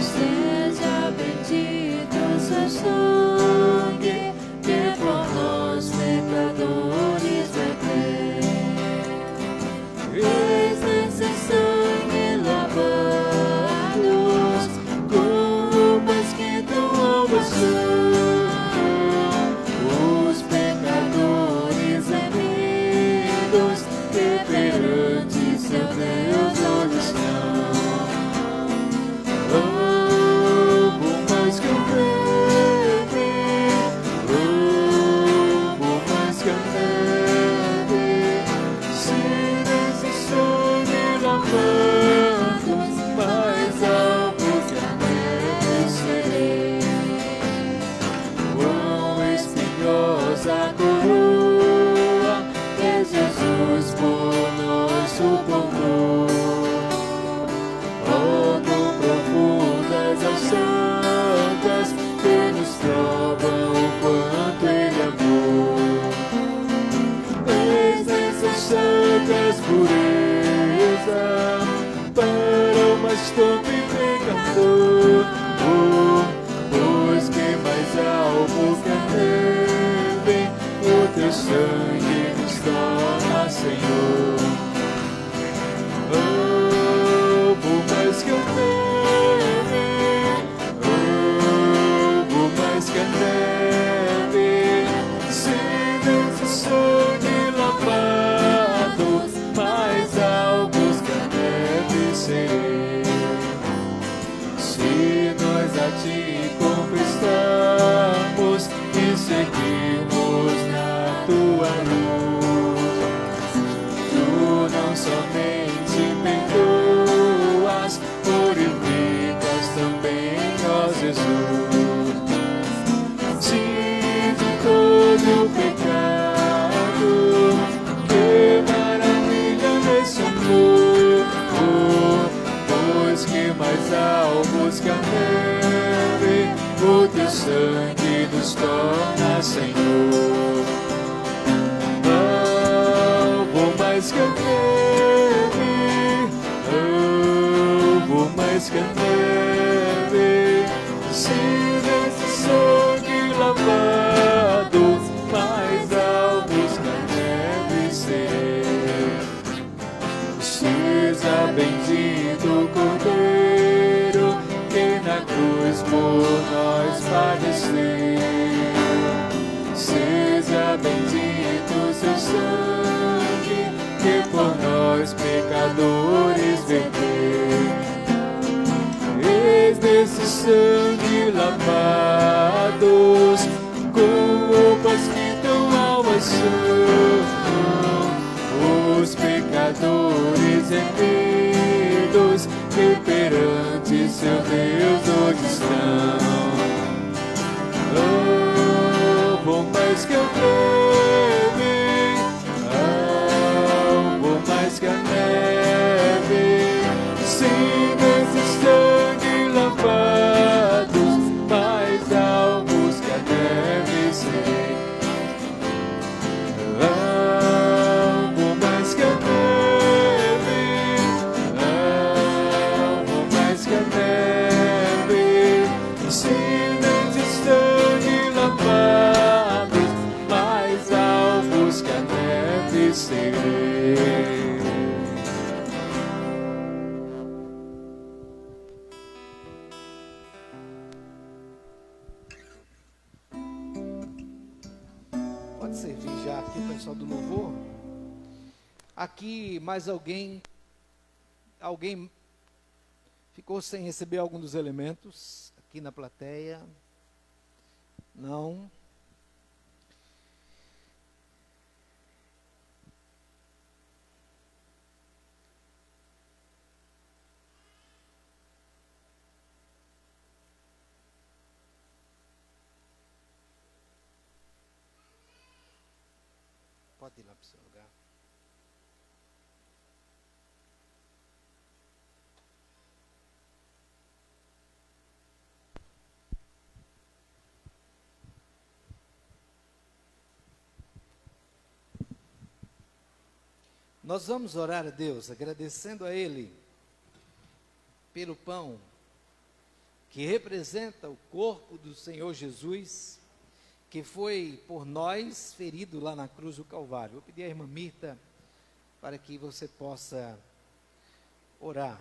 Seja bendito o seu sangue que por nós pecadores verteu. Eis nesse sangue lavados, culpas que tu almas são. Os pecadores traz pureza para o mais tonto e pecador. Pois que mais alvo que a neve, o teu sangue nos torna, Senhor. Por mais que a neve, por mais que a neve, se desse sangue lavado, mais alvos que a neve serei. Se nós a ti conquistamos e seguimos na tua luz, tu não somente perdoas, purificas também, ó Jesus. Se de todo o pecado, que maravilha nesse amor, pois que mais alvos que a neve, o teu sangue nos torna, Senhor. Alvo mais que a neve, alvo mais que a neve, se desse sangue lavado, mais alvos que a neve serei. Seja bendito Cordeiro, que na cruz por nós padeceu. Seja bendito seu sangue, que por nós pecadores verteu. Eis desse sangue lavados, com roupas que tão alvas são, os pecadores remidos, que perante seu Deus hoje estão. Por mais que eu neve, por mais que a neve, se nesse sangue lavados, mais alvos que a neve serei. Por mais que a neve, por mais que a neve, se nesse sangue lavados, mais alvos que a neve serei. Pode servir já aqui o pessoal do louvor. Aqui mais alguém ficou sem receber algum dos elementos aqui na plateia? Não. Pode ir lá para o seu lugar. Nós vamos orar a Deus, agradecendo a Ele pelo pão que representa o corpo do Senhor Jesus, que foi por nós ferido lá na cruz do Calvário. Vou pedir à irmã Mirta para que você possa orar.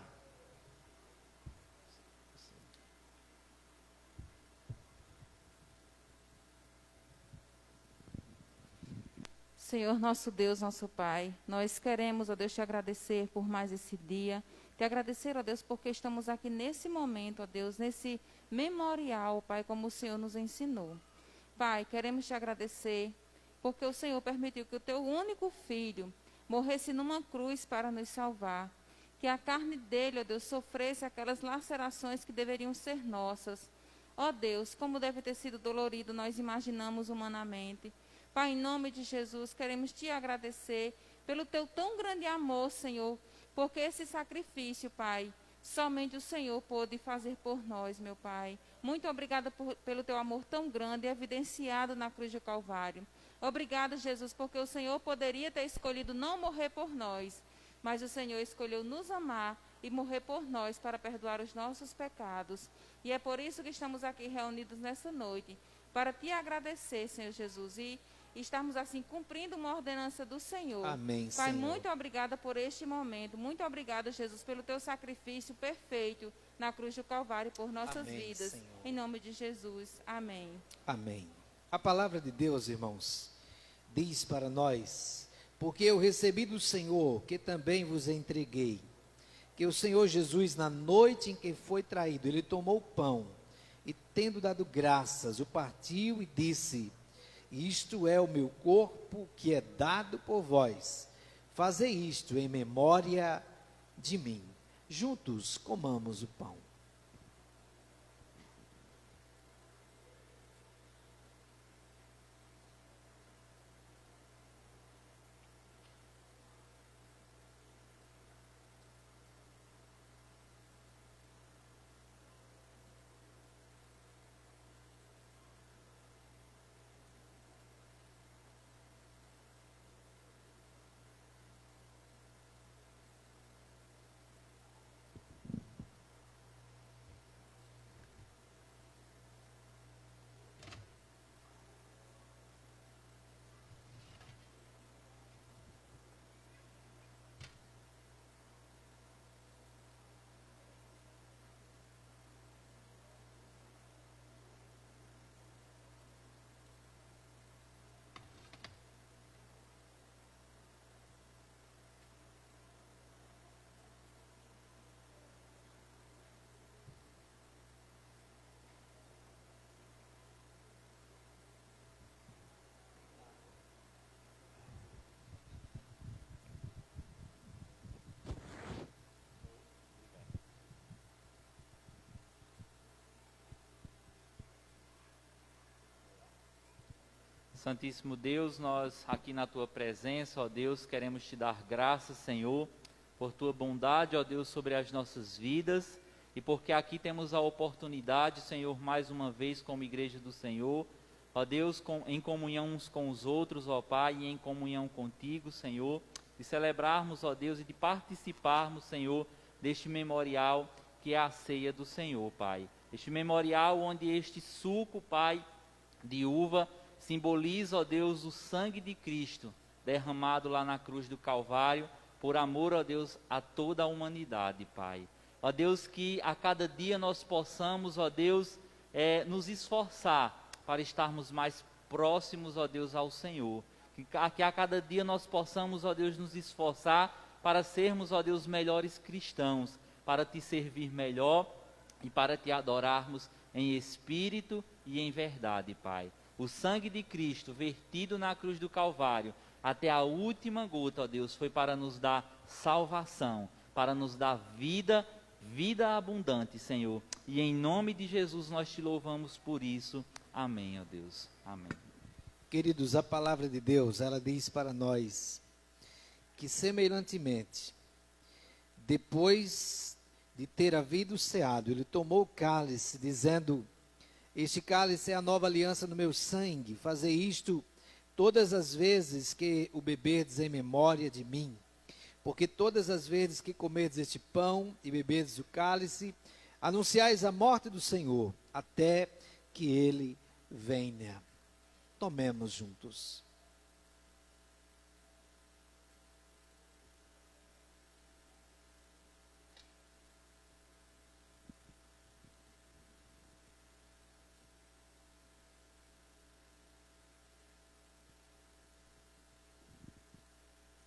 Senhor, nosso Deus, nosso Pai, nós queremos, ó Deus, te agradecer por mais esse dia, te agradecer, ó Deus, porque estamos aqui nesse momento, ó Deus, nesse memorial, Pai, como o Senhor nos ensinou. Pai, queremos te agradecer, porque o Senhor permitiu que o teu único filho morresse numa cruz para nos salvar, que a carne dele, ó Deus, sofresse aquelas lacerações que deveriam ser nossas. Ó Deus, como deve ter sido dolorido, nós imaginamos humanamente. Pai, em nome de Jesus, queremos te agradecer pelo teu tão grande amor, Senhor, porque esse sacrifício, Pai, somente o Senhor pôde fazer por nós, meu Pai. Muito obrigada pelo teu amor tão grande, evidenciado na cruz do Calvário. Obrigada, Jesus, porque o Senhor poderia ter escolhido não morrer por nós, mas o Senhor escolheu nos amar e morrer por nós para perdoar os nossos pecados. E é por isso que estamos aqui reunidos nessa noite, para te agradecer, Senhor Jesus, e estarmos assim cumprindo uma ordenança do Senhor. Amém, Pai, Senhor. muito obrigada por este momento. Muito obrigada, Jesus, pelo teu sacrifício perfeito na cruz do Calvário por nossas Amém, vidas. Senhor. Em nome de Jesus. Amém. Amém. A palavra de Deus, irmãos, diz para nós: porque eu recebi do Senhor, que também vos entreguei, que o Senhor Jesus, na noite em que foi traído, ele tomou o pão e, tendo dado graças, o partiu e disse: isto é o meu corpo que é dado por vós. Fazei isto em memória de mim. Juntos comamos o pão. Santíssimo Deus, nós aqui na Tua presença, ó Deus, queremos Te dar graças, Senhor, por Tua bondade, ó Deus, sobre as nossas vidas, e porque aqui temos a oportunidade, Senhor, mais uma vez como Igreja do Senhor, ó Deus, em comunhão uns com os outros, ó Pai, e em comunhão contigo, Senhor, de celebrarmos, ó Deus, e de participarmos, Senhor, deste memorial que é a ceia do Senhor, Pai. Este memorial onde este suco, Pai, de uva, simboliza, ó Deus, o sangue de Cristo derramado lá na cruz do Calvário, por amor, ó Deus, a toda a humanidade, Pai. Ó Deus, que a cada dia nós possamos, ó Deus, nos esforçar para estarmos mais próximos, ó Deus, ao Senhor. Que a cada dia nós possamos, ó Deus, nos esforçar para sermos, ó Deus, melhores cristãos, para Te servir melhor e para Te adorarmos em espírito e em verdade, Pai. O sangue de Cristo vertido na cruz do Calvário, até a última gota, ó Deus, foi para nos dar salvação, para nos dar vida, vida abundante, Senhor. E em nome de Jesus nós Te louvamos por isso. Amém, ó Deus. Amém. Queridos, a palavra de Deus, ela diz para nós que semelhantemente, depois de ter havido ceado, ele tomou o cálice, dizendo: este cálice é a nova aliança no meu sangue. Fazei isto todas as vezes que o beberdes em memória de mim. Porque todas as vezes que comerdes este pão e beberdes o cálice, anunciais a morte do Senhor, até que Ele venha. Tomemos juntos.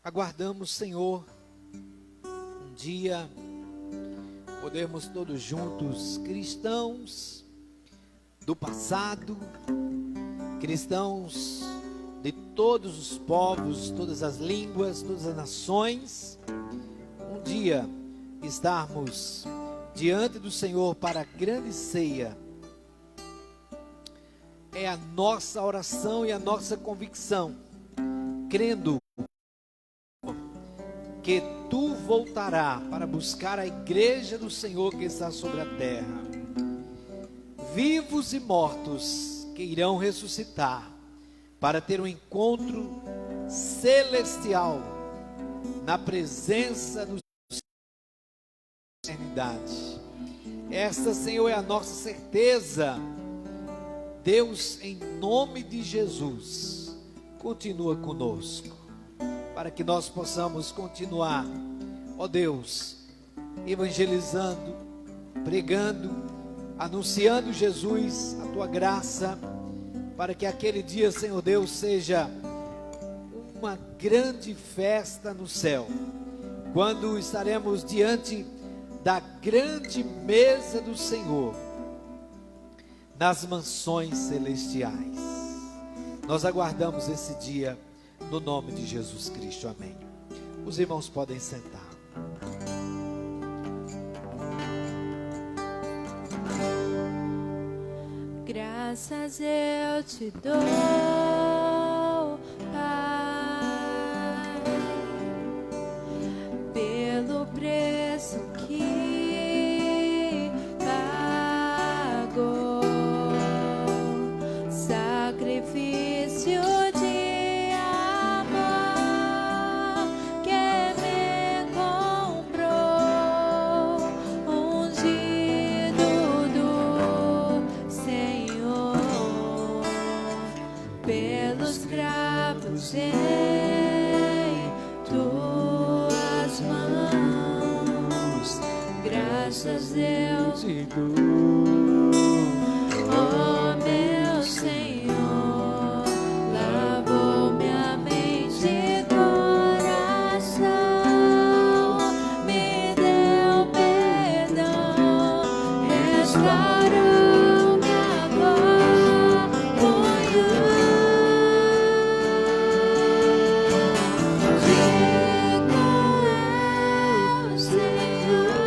Aguardamos, Senhor, um dia podermos todos juntos, cristãos do passado, cristãos de todos os povos, todas as línguas, todas as nações, um dia estarmos diante do Senhor para a grande ceia. É a nossa oração e a nossa convicção, crendo que Tu voltará para buscar a igreja do Senhor que está sobre a terra. Vivos e mortos que irão ressuscitar para ter um encontro celestial na presença do eternidade. Esta, Senhor, é a nossa certeza. Deus, em nome de Jesus, continua conosco, para que nós possamos continuar, ó Deus, evangelizando, pregando, anunciando Jesus, a tua graça, para que aquele dia, Senhor Deus, seja uma grande festa no céu, quando estaremos diante da grande mesa do Senhor, nas mansões celestiais. Nós aguardamos esse dia, no nome de Jesus Cristo, amém. Os irmãos podem sentar. Graças eu te dou, Pai, pelo preço que pagou, sacrifício de amor que me comprou, ungido do Senhor, pelos cravos em tuas mãos. Graças eu te dou, oh meu Senhor, lavou minha mente e coração, me deu perdão, restaurou minha comunhão. Digo eu, Senhor,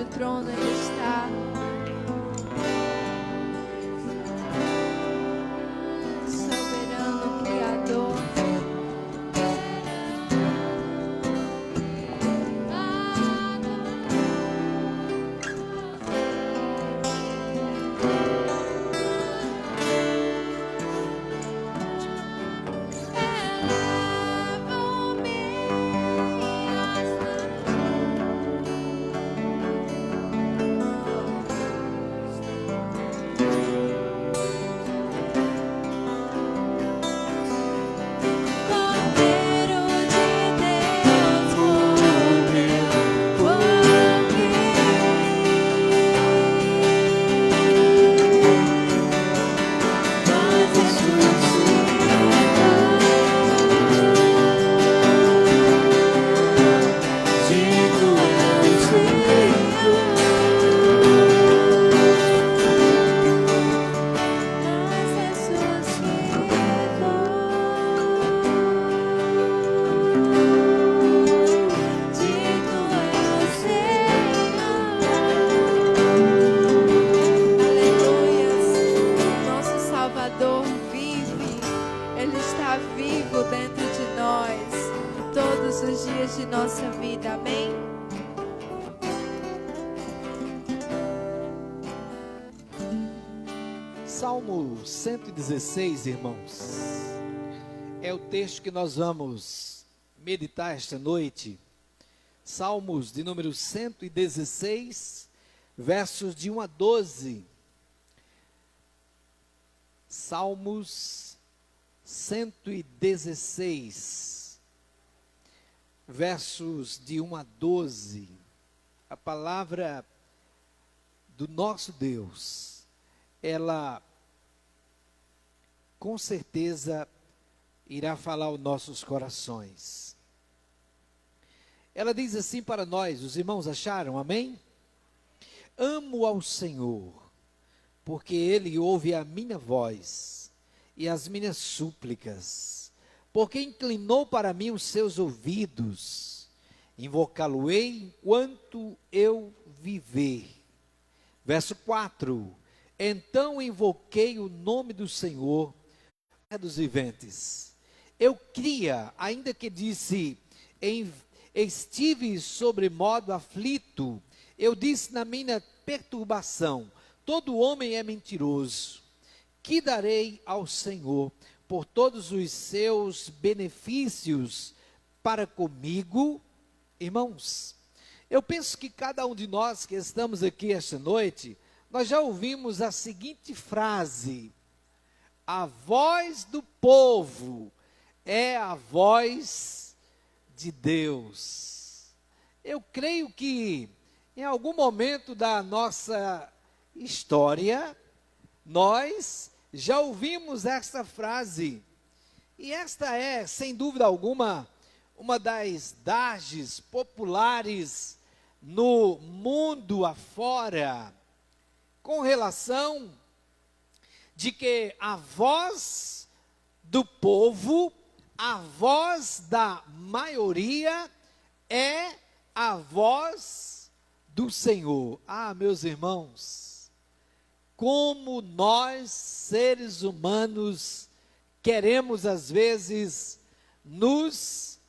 trono Ele está. Soberano Criador. De nossa vida, amém? Salmo 116, irmãos, é o texto que nós vamos meditar esta noite. Salmos de número 116, versos de 1 a 12. Salmos 116, versos de 1 a 12, a palavra do nosso Deus, ela com certeza irá falar aos nossos corações. Ela diz assim para nós, os irmãos acharam, amém? Amo ao Senhor, porque Ele ouve a minha voz e as minhas súplicas, porque inclinou para mim os seus ouvidos, invocá-lo-ei enquanto eu viver. Verso 4, então invoquei o nome do Senhor, dos viventes. Eu cria, ainda que disse, estive sobremodo aflito, eu disse na minha perturbação, todo homem é mentiroso. Que darei ao Senhor por todos os seus benefícios para comigo? Irmãos, eu penso que cada um de nós que estamos aqui esta noite, nós já ouvimos a seguinte frase: a voz do povo é a voz de Deus. Eu creio que em algum momento da nossa história, nós já ouvimos esta frase, e esta é, sem dúvida alguma, uma das dages populares no mundo afora, com relação de que a voz do povo, a voz da maioria, é a voz do Senhor. Ah, meus irmãos, como nós, seres humanos, queremos às vezes nos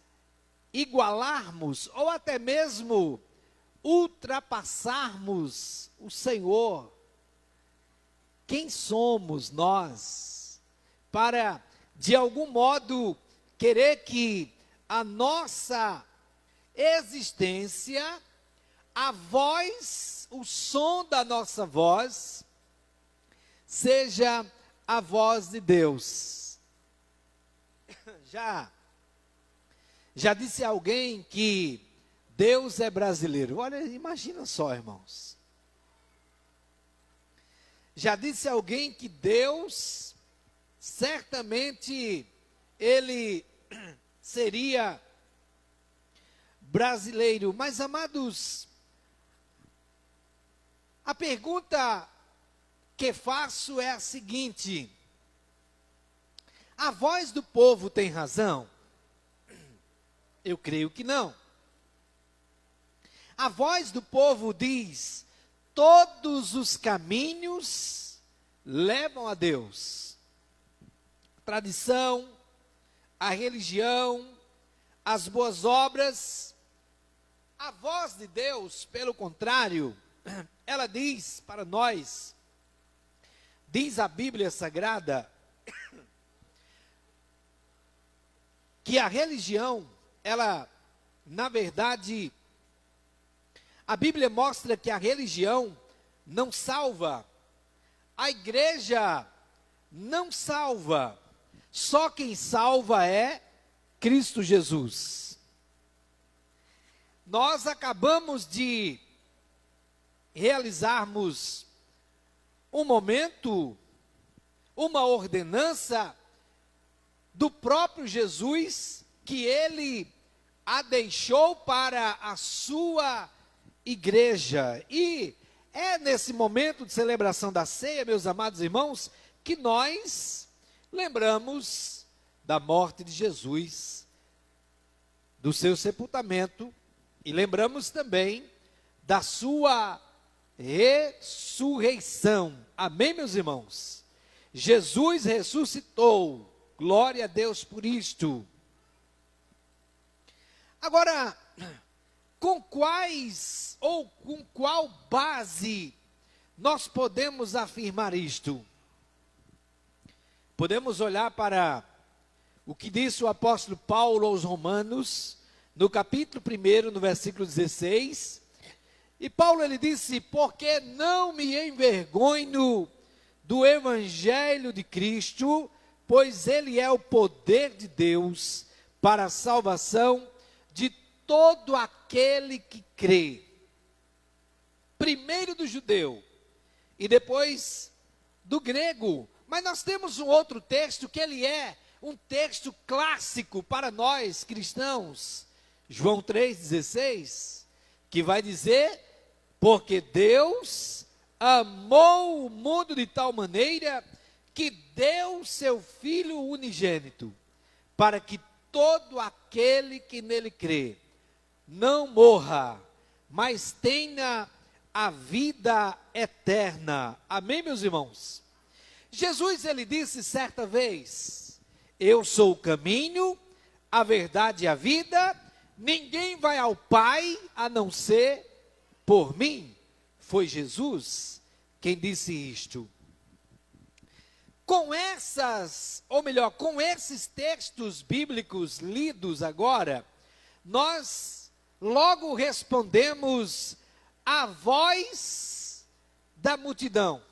igualarmos, ou até mesmo ultrapassarmos o Senhor. Quem somos nós para, de algum modo, querer que a nossa existência, a voz, o som da nossa voz, seja a voz de Deus? Já disse alguém que Deus é brasileiro. Olha, imagina só, irmãos. Já disse alguém que Deus, certamente, Ele seria brasileiro. Mas, amados, a pergunta que faço é a seguinte: a voz do povo tem razão? Eu creio que não. A voz do povo diz: todos os caminhos levam a Deus. A tradição, a religião, as boas obras. A voz de Deus, pelo contrário, ela diz para nós, diz a Bíblia Sagrada, que a religião, ela, na verdade, a Bíblia mostra que a religião não salva, a igreja não salva, só quem salva é Cristo Jesus. Nós acabamos de realizarmos um momento, uma ordenança do próprio Jesus, que ele a deixou para a sua igreja. E é nesse momento de celebração da ceia, meus amados irmãos, que nós lembramos da morte de Jesus, do seu sepultamento, e lembramos também da sua ressurreição. Amém, meus irmãos? Jesus ressuscitou. Glória a Deus por isto. Agora, com quais ou com qual base nós podemos afirmar isto? Podemos olhar para o que disse o apóstolo Paulo aos Romanos, no capítulo 1, no versículo 16. E Paulo, ele disse: porque não me envergonho do evangelho de Cristo, pois ele é o poder de Deus para a salvação de todo aquele que crê. Primeiro do judeu e depois do grego. Mas nós temos um outro texto que ele é um texto clássico para nós cristãos. João 3,16, que vai dizer: porque Deus amou o mundo de tal maneira que deu seu Filho unigênito, para que todo aquele que nele crê não morra, mas tenha a vida eterna. Amém, meus irmãos? Jesus, ele disse certa vez: eu sou o caminho, a verdade e a vida, ninguém vai ao Pai a não ser por mim. Foi Jesus quem disse isto. Com essas, ou melhor, com esses textos bíblicos lidos agora, nós logo respondemos à voz da multidão.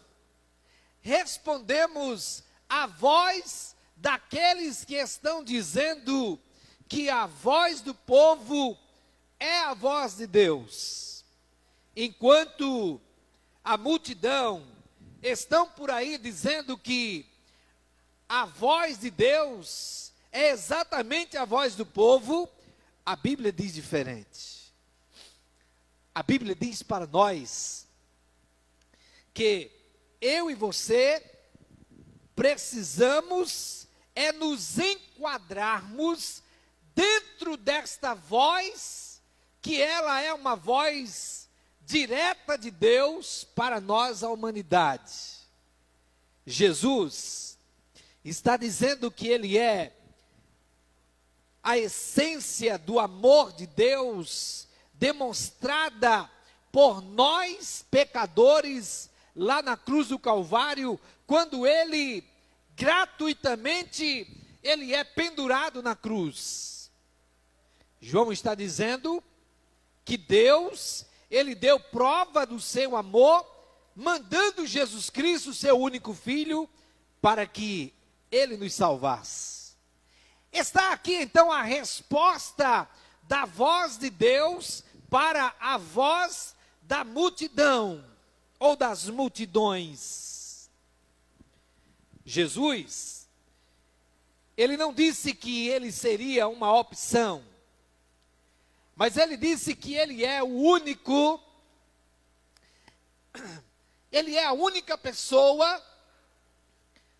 Respondemos à voz daqueles que estão dizendo que a voz do povo é a voz de Deus. Enquanto a multidão estão por aí dizendo que a voz de Deus é exatamente a voz do povo, a Bíblia diz diferente. A Bíblia diz para nós que eu e você precisamos é nos enquadrarmos dentro desta voz, que ela é uma voz direta de Deus para nós, a humanidade. Jesus está dizendo que ele é a essência do amor de Deus demonstrada por nós pecadores lá na cruz do Calvário, quando ele gratuitamente ele é pendurado na cruz. João está dizendo que Deus, ele deu prova do seu amor, mandando Jesus Cristo, seu único filho, para que ele nos salvasse. Está aqui então a resposta da voz de Deus para a voz da multidão, ou das multidões. Jesus, ele não disse que ele seria uma opção, mas ele disse que ele é o único, ele é a única pessoa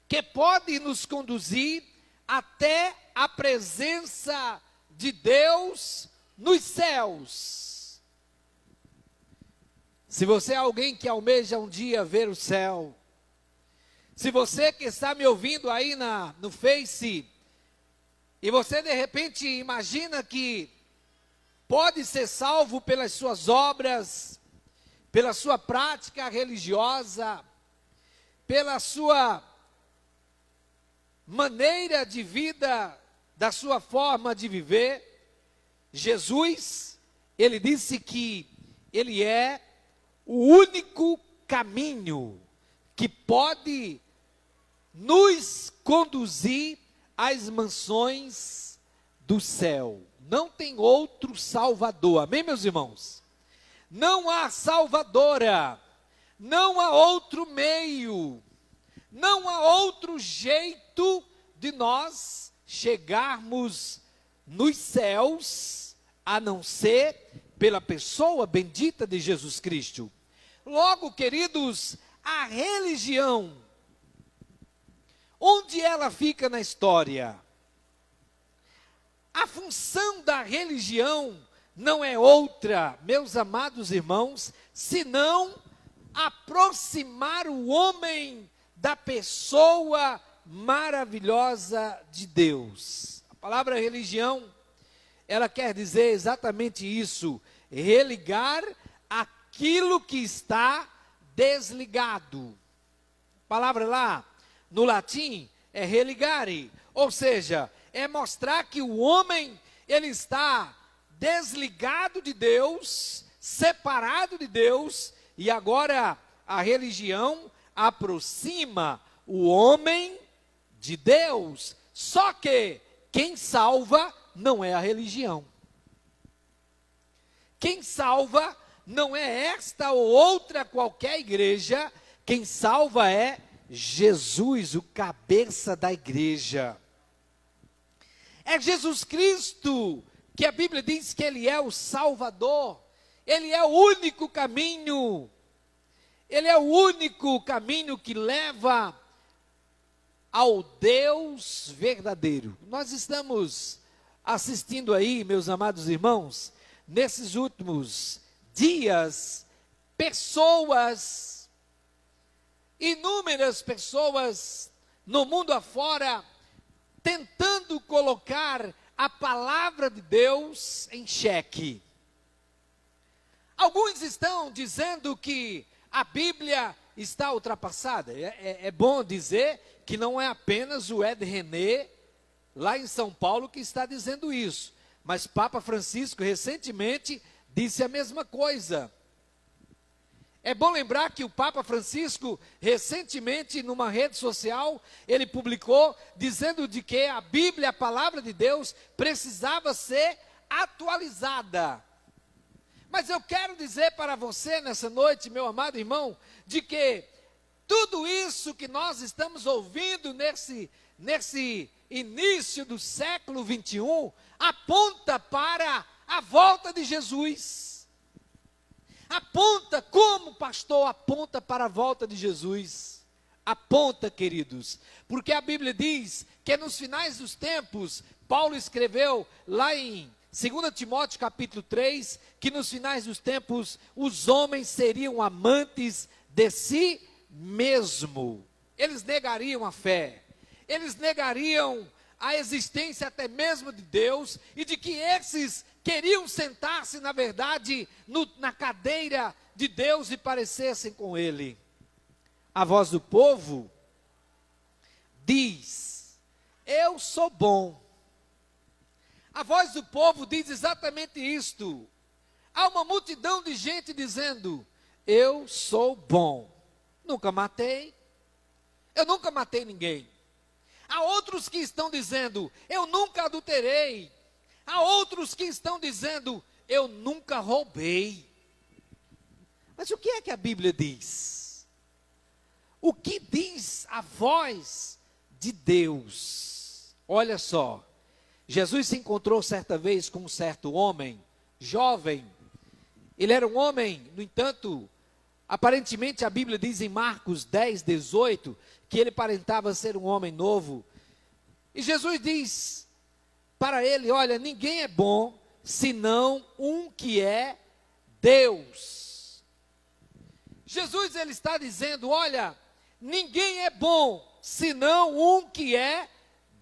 que pode nos conduzir até a presença de Deus nos céus. Se você é alguém que almeja um dia ver o céu, se você que está me ouvindo aí no Face, e você de repente imagina que pode ser salvo pelas suas obras, pela sua prática religiosa, pela sua maneira de vida, da sua forma de viver, Jesus, ele disse que ele é o único caminho que pode nos conduzir às mansões do céu. Não tem outro salvador, amém, meus irmãos? Não há salvadora, não há outro meio, não há outro jeito de nós chegarmos nos céus, a não ser pela pessoa bendita de Jesus Cristo. Logo, queridos, a religião, onde ela fica na história? A função da religião não é outra, meus amados irmãos, senão aproximar o homem da pessoa maravilhosa de Deus. A palavra religião, ela quer dizer exatamente isso, religar aquilo que está desligado. A palavra lá, no latim, é religare, ou seja, é mostrar que o homem, ele está desligado de Deus, separado de Deus, e agora a religião aproxima o homem de Deus. Só que quem salva não é a religião. Quem salva não é esta ou outra qualquer igreja, quem salva é Jesus, o cabeça da igreja. É Jesus Cristo, que a Bíblia diz que Ele é o Salvador, Ele é o único caminho, Ele é o único caminho que leva ao Deus verdadeiro. Nós estamos assistindo aí, meus amados irmãos, nesses últimos dias, pessoas, inúmeras pessoas no mundo afora, tentando colocar a palavra de Deus em xeque. Alguns estão dizendo que a Bíblia está ultrapassada. É bom dizer que não é apenas o Ed René, lá em São Paulo, que está dizendo isso. Mas Papa Francisco, recentemente, disse a mesma coisa. É bom lembrar que o Papa Francisco, recentemente, numa rede social, ele publicou, dizendo de que a Bíblia, a palavra de Deus, precisava ser atualizada. Mas eu quero dizer para você nessa noite, meu amado irmão, de que tudo isso que nós estamos ouvindo nesse início do século 21, aponta para a volta de Jesus. Aponta, como pastor, aponta para a volta de Jesus. Aponta, queridos, porque a Bíblia diz que nos finais dos tempos, Paulo escreveu lá em 2 Timóteo capítulo 3, que nos finais dos tempos, os homens seriam amantes de si mesmo. Eles negariam a fé, eles negariam a existência até mesmo de Deus, e de que esses queriam sentar-se, na verdade, na cadeira de Deus e parecessem com Ele. A voz do povo diz: eu sou bom. A voz do povo diz exatamente isto. Há uma multidão de gente dizendo: eu sou bom. Nunca matei. Eu nunca matei ninguém. Há outros que estão dizendo: eu nunca adulterei. Há outros que estão dizendo: eu nunca roubei. Mas o que é que a Bíblia diz? O que diz a voz de Deus? Olha só, Jesus se encontrou certa vez com um certo homem, jovem. Ele era um homem, no entanto, aparentemente a Bíblia diz em Marcos 10, 18, que ele aparentava ser um homem novo. E Jesus diz para ele: olha, ninguém é bom, senão um que é Deus. Jesus ele está dizendo, olha, ninguém é bom, senão um que é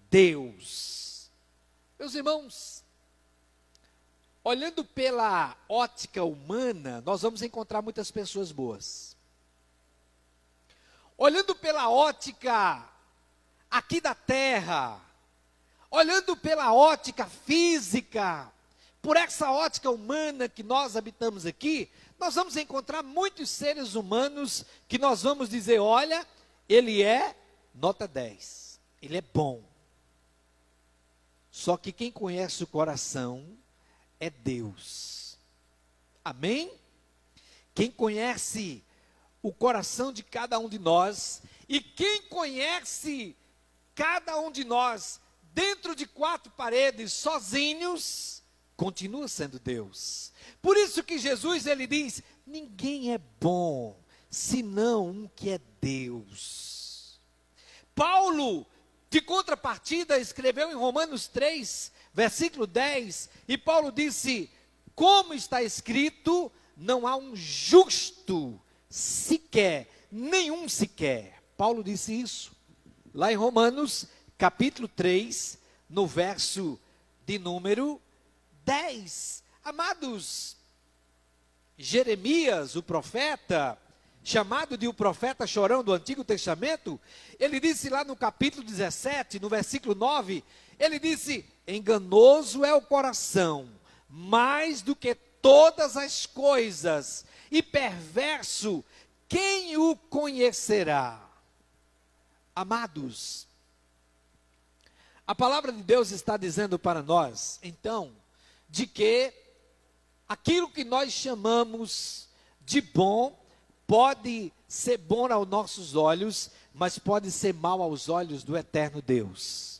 Deus. Meus irmãos, olhando pela ótica humana, nós vamos encontrar muitas pessoas boas. Olhando pela ótica aqui da terra, olhando pela ótica física, por essa ótica humana que nós habitamos aqui, nós vamos encontrar muitos seres humanos que nós vamos dizer, olha, ele é nota 10, ele é bom. Só que quem conhece o coração é Deus. Amém? Quem conhece o coração de cada um de nós, e quem conhece cada um de nós dentro de quatro paredes, sozinhos, continua sendo Deus. Por isso que Jesus ele diz, ninguém é bom, senão um que é Deus. Paulo, de contrapartida, escreveu em Romanos 3, versículo 10, e Paulo disse, como está escrito, não há um justo sequer, nenhum sequer. Paulo disse isso, lá em Romanos, capítulo 3, no verso de número 10. Amados, Jeremias, o profeta, chamado de o profeta chorão do Antigo Testamento, ele disse lá no capítulo 17, no versículo 9, ele disse, enganoso é o coração, mais do que todas as coisas, e perverso, quem o conhecerá? Amados, a palavra de Deus está dizendo para nós, então, de que aquilo que nós chamamos de bom, pode ser bom aos nossos olhos, mas pode ser mal aos olhos do eterno Deus.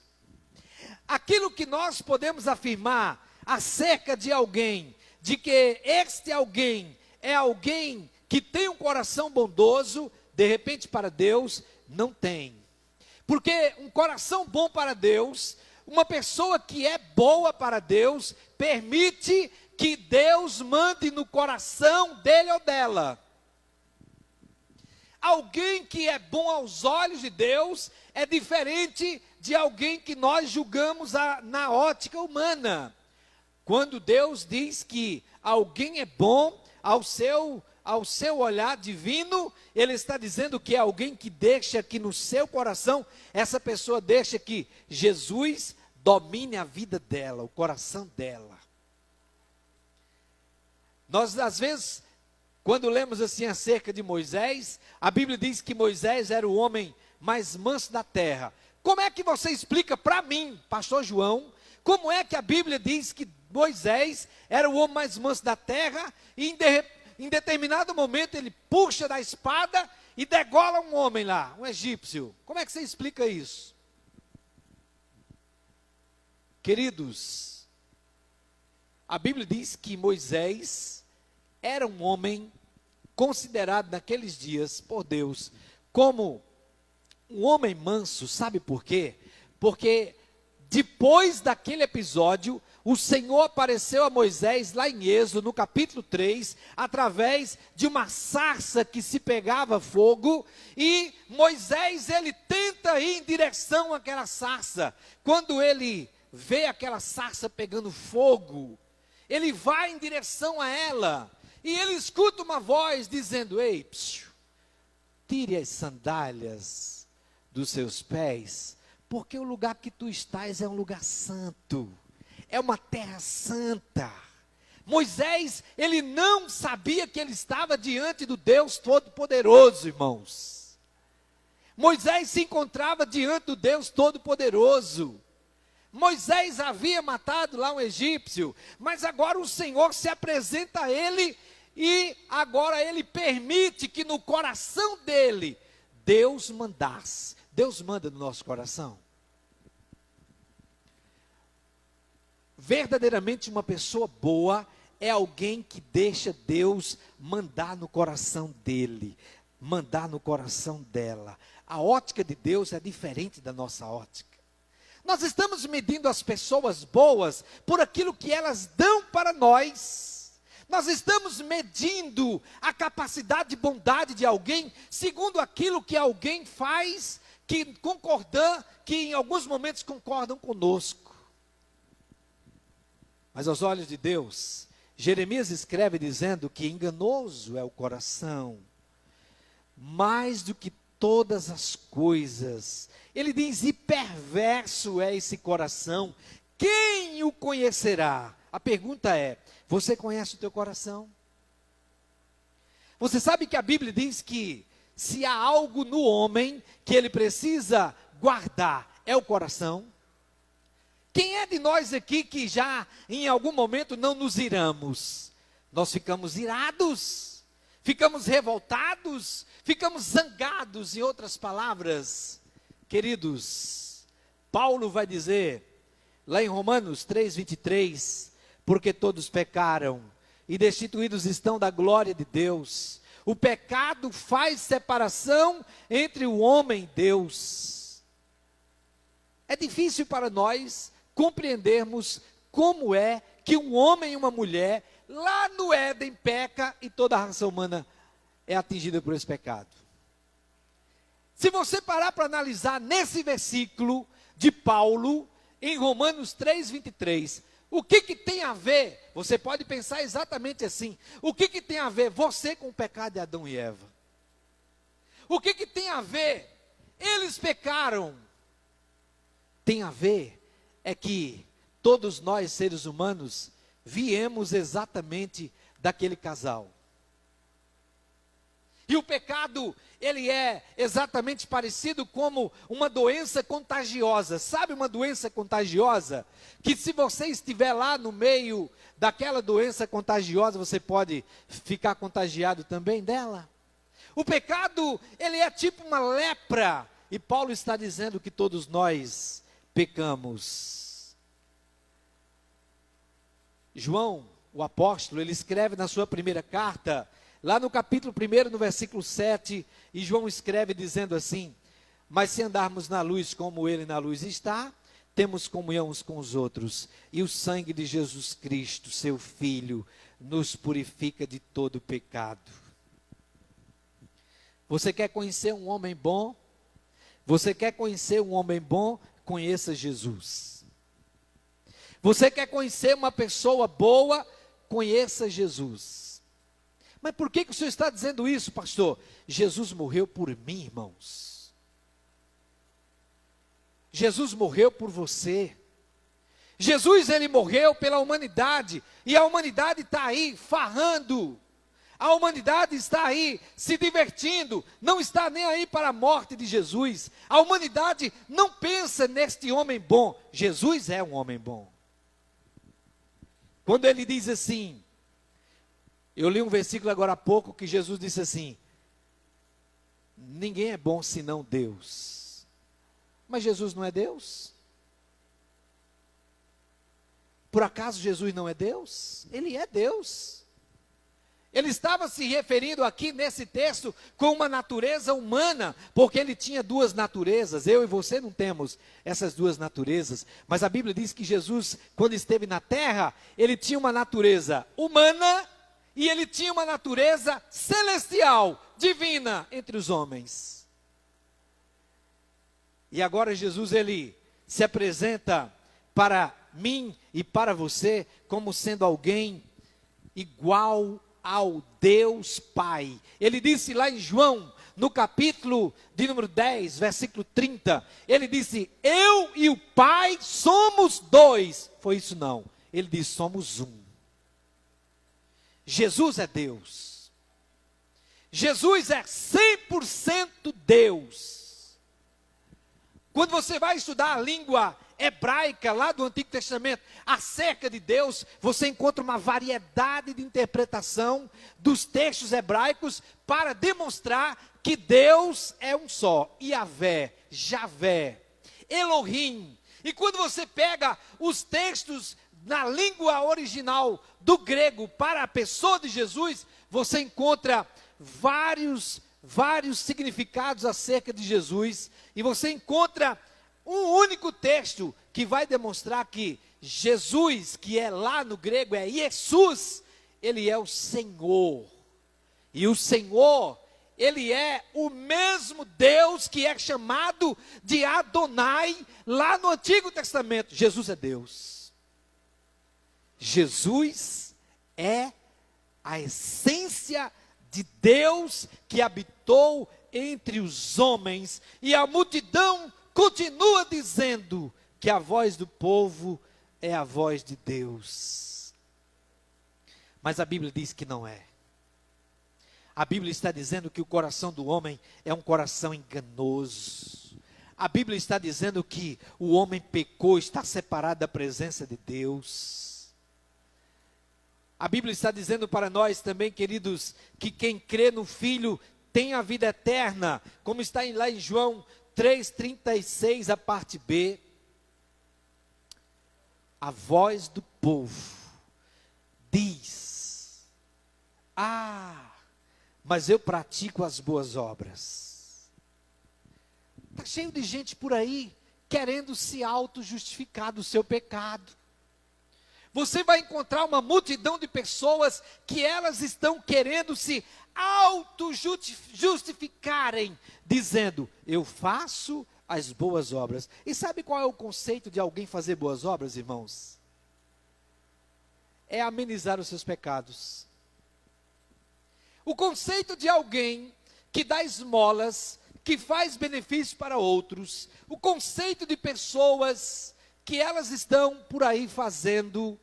Aquilo que nós podemos afirmar acerca de alguém, de que este alguém é alguém que tem um coração bondoso, de repente para Deus, não tem. Porque um coração bom para Deus, uma pessoa que é boa para Deus, permite que Deus mande no coração dele ou dela. Alguém que é bom aos olhos de Deus é diferente de alguém que nós julgamos na ótica humana. Quando Deus diz que alguém é bom ao seu olhar divino, Ele está dizendo que é alguém que deixa que no seu coração, essa pessoa deixa que Jesus domine a vida dela, o coração dela. Nós, às vezes, quando lemos assim acerca de Moisés, a Bíblia diz que Moisés era o homem mais manso da terra. Como é que você explica para mim, pastor João, como é que a Bíblia diz que Moisés era o homem mais manso da terra e em determinado momento ele puxa da espada e degola um homem lá, um egípcio? Como é que você explica isso? Queridos, a Bíblia diz que Moisés era um homem considerado naqueles dias por Deus como um homem manso. Sabe por quê? Porque depois daquele episódio, o Senhor apareceu a Moisés lá em Êxodo, no capítulo 3, através de uma sarça que se pegava fogo, e Moisés, ele tenta ir em direção àquela sarça. Quando ele vê aquela sarça pegando fogo, ele vai em direção a ela, e ele escuta uma voz dizendo, ei, psiu, tire as sandálias dos seus pés, porque o lugar que tu estás é um lugar santo, é uma terra santa. Moisés, ele não sabia que ele estava diante do Deus Todo-Poderoso, irmãos. Moisés se encontrava diante do Deus Todo-Poderoso. Moisés havia matado lá um egípcio, mas agora o Senhor se apresenta a ele, e agora ele permite que no coração dele, Deus mandasse. Deus manda no nosso coração. Verdadeiramente uma pessoa boa é alguém que deixa Deus mandar no coração dele, mandar no coração dela. A ótica de Deus é diferente da nossa ótica. Nós estamos medindo as pessoas boas por aquilo que elas dão para nós. Nós estamos medindo a capacidade de bondade de alguém segundo aquilo que alguém faz, que em alguns momentos concordam conosco. Mas aos olhos de Deus, Jeremias escreve dizendo que enganoso é o coração, mais do que todas as coisas. Ele diz, e perverso é esse coração, quem o conhecerá? A pergunta é, você conhece o teu coração? Você sabe que a Bíblia diz que se há algo no homem que ele precisa guardar, é o coração? Quem é de nós aqui que já em algum momento não nos iramos? Nós ficamos irados, ficamos revoltados, ficamos zangados, em outras palavras. Queridos, Paulo vai dizer, lá em Romanos 3:23, porque todos pecaram e destituídos estão da glória de Deus. O pecado faz separação entre o homem e Deus. É difícil para nós compreendermos como é que um homem e uma mulher lá no Éden peca e toda a raça humana é atingida por esse pecado. Se você parar para analisar nesse versículo de Paulo, em Romanos 3:23, o que tem a ver? Você pode pensar exatamente assim. O que tem a ver você com o pecado de Adão e Eva? O que tem a ver? Eles pecaram. Tem a ver é que todos nós, seres humanos, viemos exatamente daquele casal. E o pecado, ele é exatamente parecido como uma doença contagiosa. Sabe uma doença contagiosa? Que se você estiver lá no meio daquela doença contagiosa, você pode ficar contagiado também dela. O pecado, ele é tipo uma lepra. E Paulo está dizendo que todos nós pecamos. João, o apóstolo, ele escreve na sua primeira carta, lá no capítulo 1, no versículo 7, e João escreve dizendo assim, mas se andarmos na luz como ele na luz está, temos comunhão uns com os outros, e o sangue de Jesus Cristo, seu Filho, nos purifica de todo pecado. Você quer conhecer um homem bom? Você quer conhecer um homem bom? Conheça Jesus. Você quer conhecer uma pessoa boa? Conheça Jesus. Mas por que o senhor está dizendo isso, pastor? Jesus morreu por mim, irmãos. Jesus morreu por você. Jesus, ele morreu pela humanidade. E a humanidade está aí farrando. A humanidade está aí se divertindo. Não está nem aí para a morte de Jesus. A humanidade não pensa neste homem bom. Jesus é um homem bom. Quando ele diz assim, eu li um versículo agora há pouco que Jesus disse assim, ninguém é bom senão Deus. Mas Jesus não é Deus? Por acaso Jesus não é Deus? Ele é Deus. Ele estava se referindo aqui nesse texto com uma natureza humana, porque ele tinha duas naturezas. Eu e você não temos essas duas naturezas, mas a Bíblia diz que Jesus, quando esteve na terra, ele tinha uma natureza humana e ele tinha uma natureza celestial, divina entre os homens. E agora Jesus, ele se apresenta para mim e para você como sendo alguém igual ao Deus Pai. Ele disse lá em João, no capítulo de número 10, versículo 30, ele disse, eu e o Pai somos dois. Foi isso não, ele disse, somos um. Jesus é Deus. Jesus é 100% Deus. Quando você vai estudar a língua hebraica lá do Antigo Testamento acerca de Deus, você encontra uma variedade de interpretação dos textos hebraicos para demonstrar que Deus é um só. Yahvé, Javé, Elohim. E quando você pega os textos na língua original do grego para a pessoa de Jesus, você encontra vários significados acerca de Jesus, e você encontra um único texto que vai demonstrar que Jesus, que é lá no grego, é Jesus, Ele é o Senhor. E o Senhor, Ele é o mesmo Deus que é chamado de Adonai lá no Antigo Testamento. Jesus é Deus. Jesus é a essência de Deus que habitou entre os homens. E a multidão continua dizendo que a voz do povo é a voz de Deus. Mas a Bíblia diz que não é. A Bíblia está dizendo que o coração do homem é um coração enganoso. A Bíblia está dizendo que o homem pecou, está separado da presença de Deus. A Bíblia está dizendo para nós também, queridos, que quem crê no Filho tem a vida eterna, como está lá em João 3,36, a parte B. A voz do povo diz: mas eu pratico as boas obras. Está cheio de gente por aí querendo se auto-justificar do seu pecado. Você vai encontrar uma multidão de pessoas que elas estão querendo se auto-justificarem, dizendo: eu faço as boas obras. E sabe qual é o conceito de alguém fazer boas obras, irmãos? É amenizar os seus pecados. O conceito de alguém que dá esmolas, que faz benefícios para outros, o conceito de pessoas que elas estão por aí fazendo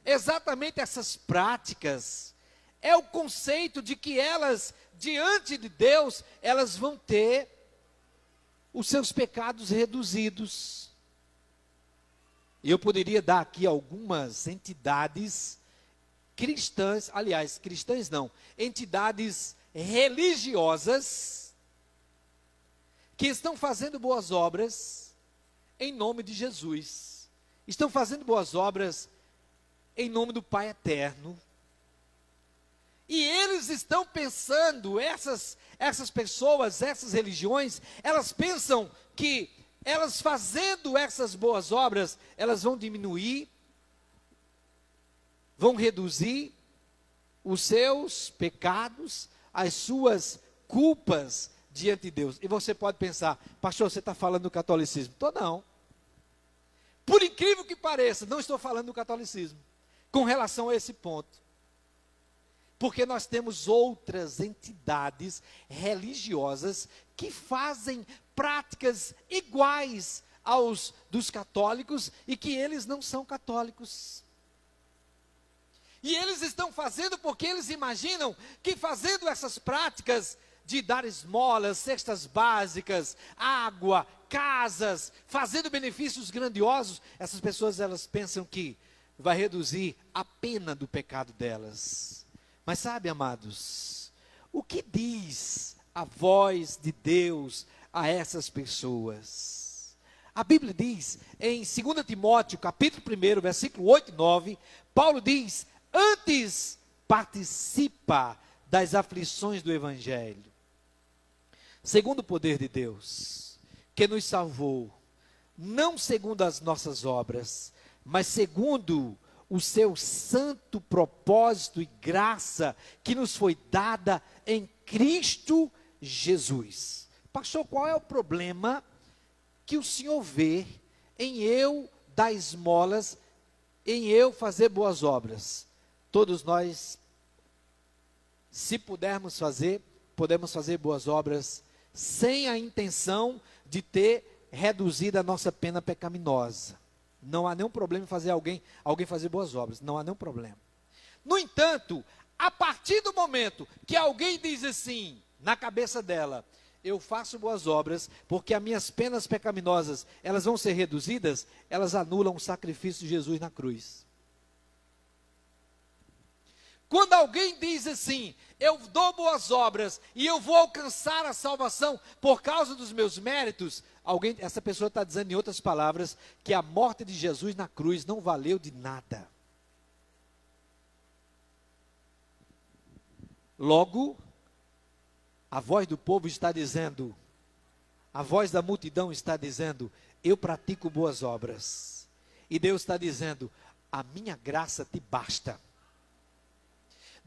exatamente essas práticas, é o conceito de que elas, diante de Deus, elas vão ter os seus pecados reduzidos. E eu poderia dar aqui algumas entidades cristãs, aliás, cristãs não, entidades religiosas que estão fazendo boas obras em nome de Jesus. Estão fazendo boas obras em nome do Pai Eterno. E eles estão pensando, essas pessoas, essas religiões, elas pensam que elas fazendo essas boas obras, elas vão diminuir, vão reduzir os seus pecados, as suas culpas diante de Deus. E você pode pensar: pastor, você está falando do catolicismo? Estou não. Por incrível que pareça, não estou falando do catolicismo com relação a esse ponto. Porque nós temos outras entidades religiosas que fazem práticas iguais aos dos católicos e que eles não são católicos. E eles estão fazendo porque eles imaginam que fazendo essas práticas de dar esmolas, cestas básicas, água, casas, fazendo benefícios grandiosos, essas pessoas elas pensam que vai reduzir a pena do pecado delas. Mas sabe, amados, o que diz a voz de Deus a essas pessoas? A Bíblia diz em 2 Timóteo, capítulo 1, versículo 8 e 9, Paulo diz: antes participa das aflições do Evangelho, segundo o poder de Deus, que nos salvou, não segundo as nossas obras, mas segundo o seu santo propósito e graça que nos foi dada em Cristo Jesus. Pastor, qual é o problema que o senhor vê em eu dar esmolas, em eu fazer boas obras? Todos nós, se pudermos fazer, podemos fazer boas obras sem a intenção de ter reduzido a nossa pena pecaminosa. Não há nenhum problema em fazer alguém fazer boas obras. Não há nenhum problema. No entanto, a partir do momento que alguém diz assim, na cabeça dela: eu faço boas obras porque as minhas penas pecaminosas, elas vão ser reduzidas, elas anulam o sacrifício de Jesus na cruz. Quando alguém diz assim: eu dou boas obras e eu vou alcançar a salvação por causa dos meus méritos, essa pessoa está dizendo, em outras palavras, que a morte de Jesus na cruz não valeu de nada. Logo, a voz do povo está dizendo, a voz da multidão está dizendo: eu pratico boas obras. E Deus está dizendo: a minha graça te basta.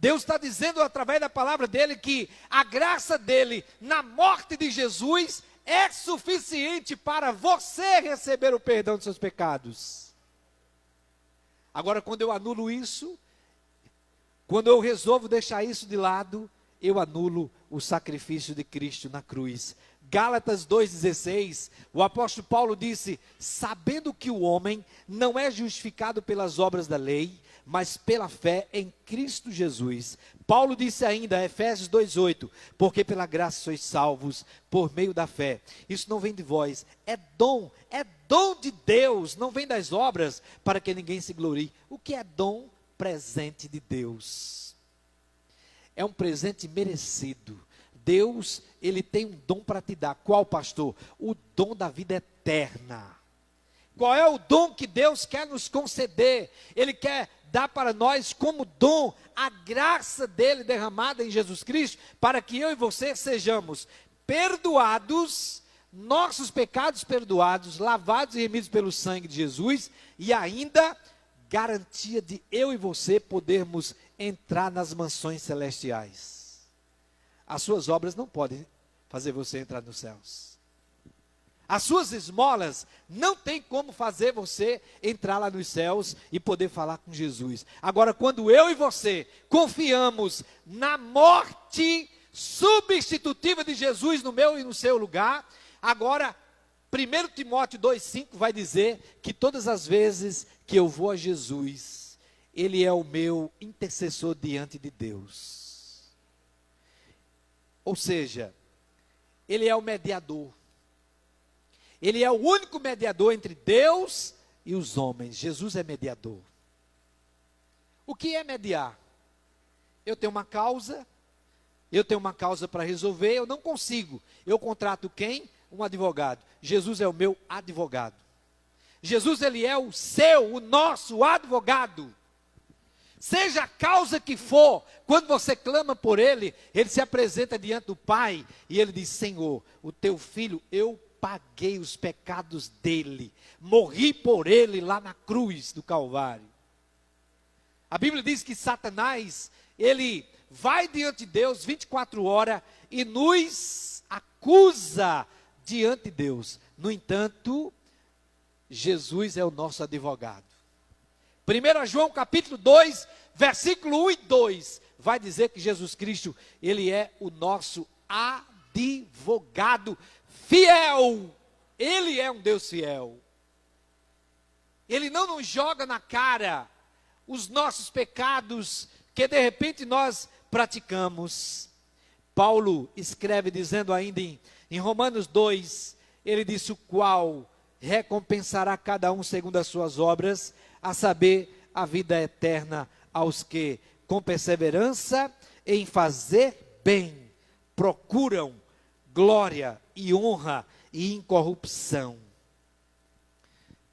Deus está dizendo através da palavra dele que a graça dele na morte de Jesus é suficiente para você receber o perdão dos seus pecados. Agora, quando eu anulo isso, quando eu resolvo deixar isso de lado, eu anulo o sacrifício de Cristo na cruz. Gálatas 2,16, o apóstolo Paulo disse: sabendo que o homem não é justificado pelas obras da lei, mas pela fé em Cristo Jesus. Paulo disse ainda, Efésios 2,8, porque pela graça sois salvos por meio da fé. Isso não vem de vós, é dom de Deus, não vem das obras, para que ninguém se glorie. O que é dom? Presente de Deus. É um presente merecido. Deus, ele tem um dom para te dar. Qual, pastor? O dom da vida eterna. Qual é o dom que Deus quer nos conceder? Ele quer dar para nós como dom a graça dele derramada em Jesus Cristo, para que eu e você sejamos perdoados, nossos pecados perdoados, lavados e remidos pelo sangue de Jesus, e ainda garantia de eu e você podermos entrar nas mansões celestiais. As suas obras não podem fazer você entrar nos céus. As suas esmolas não tem como fazer você entrar lá nos céus e poder falar com Jesus. Agora, quando eu e você confiamos na morte substitutiva de Jesus no meu e no seu lugar, agora, 1 Timóteo 2,5 vai dizer que todas as vezes que eu vou a Jesus, Ele é o meu intercessor diante de Deus. Ou seja, Ele é o mediador. Ele é o único mediador entre Deus e os homens. Jesus é mediador. O que é mediar? Eu tenho uma causa para resolver, eu não consigo. Eu contrato quem? Um advogado. Jesus é o meu advogado. Jesus, ele é o nosso advogado. Seja a causa que for, quando você clama por ele, ele se apresenta diante do Pai e ele diz: Senhor, o teu filho, eu paguei os pecados dele, morri por ele lá na cruz do Calvário. A Bíblia diz que Satanás, ele vai diante de Deus 24 horas e nos acusa diante de Deus. No entanto, Jesus é o nosso advogado. 1 João capítulo 2, versículo 1 e 2, vai dizer que Jesus Cristo, ele é o nosso advogado fiel. Ele é um Deus fiel. Ele não nos joga na cara os nossos pecados que de repente nós praticamos. Paulo escreve dizendo ainda em Romanos 2, ele disse: o qual recompensará cada um segundo as suas obras, a saber, a vida eterna aos que, com perseverança em fazer bem, procuram glória e honra e incorrupção.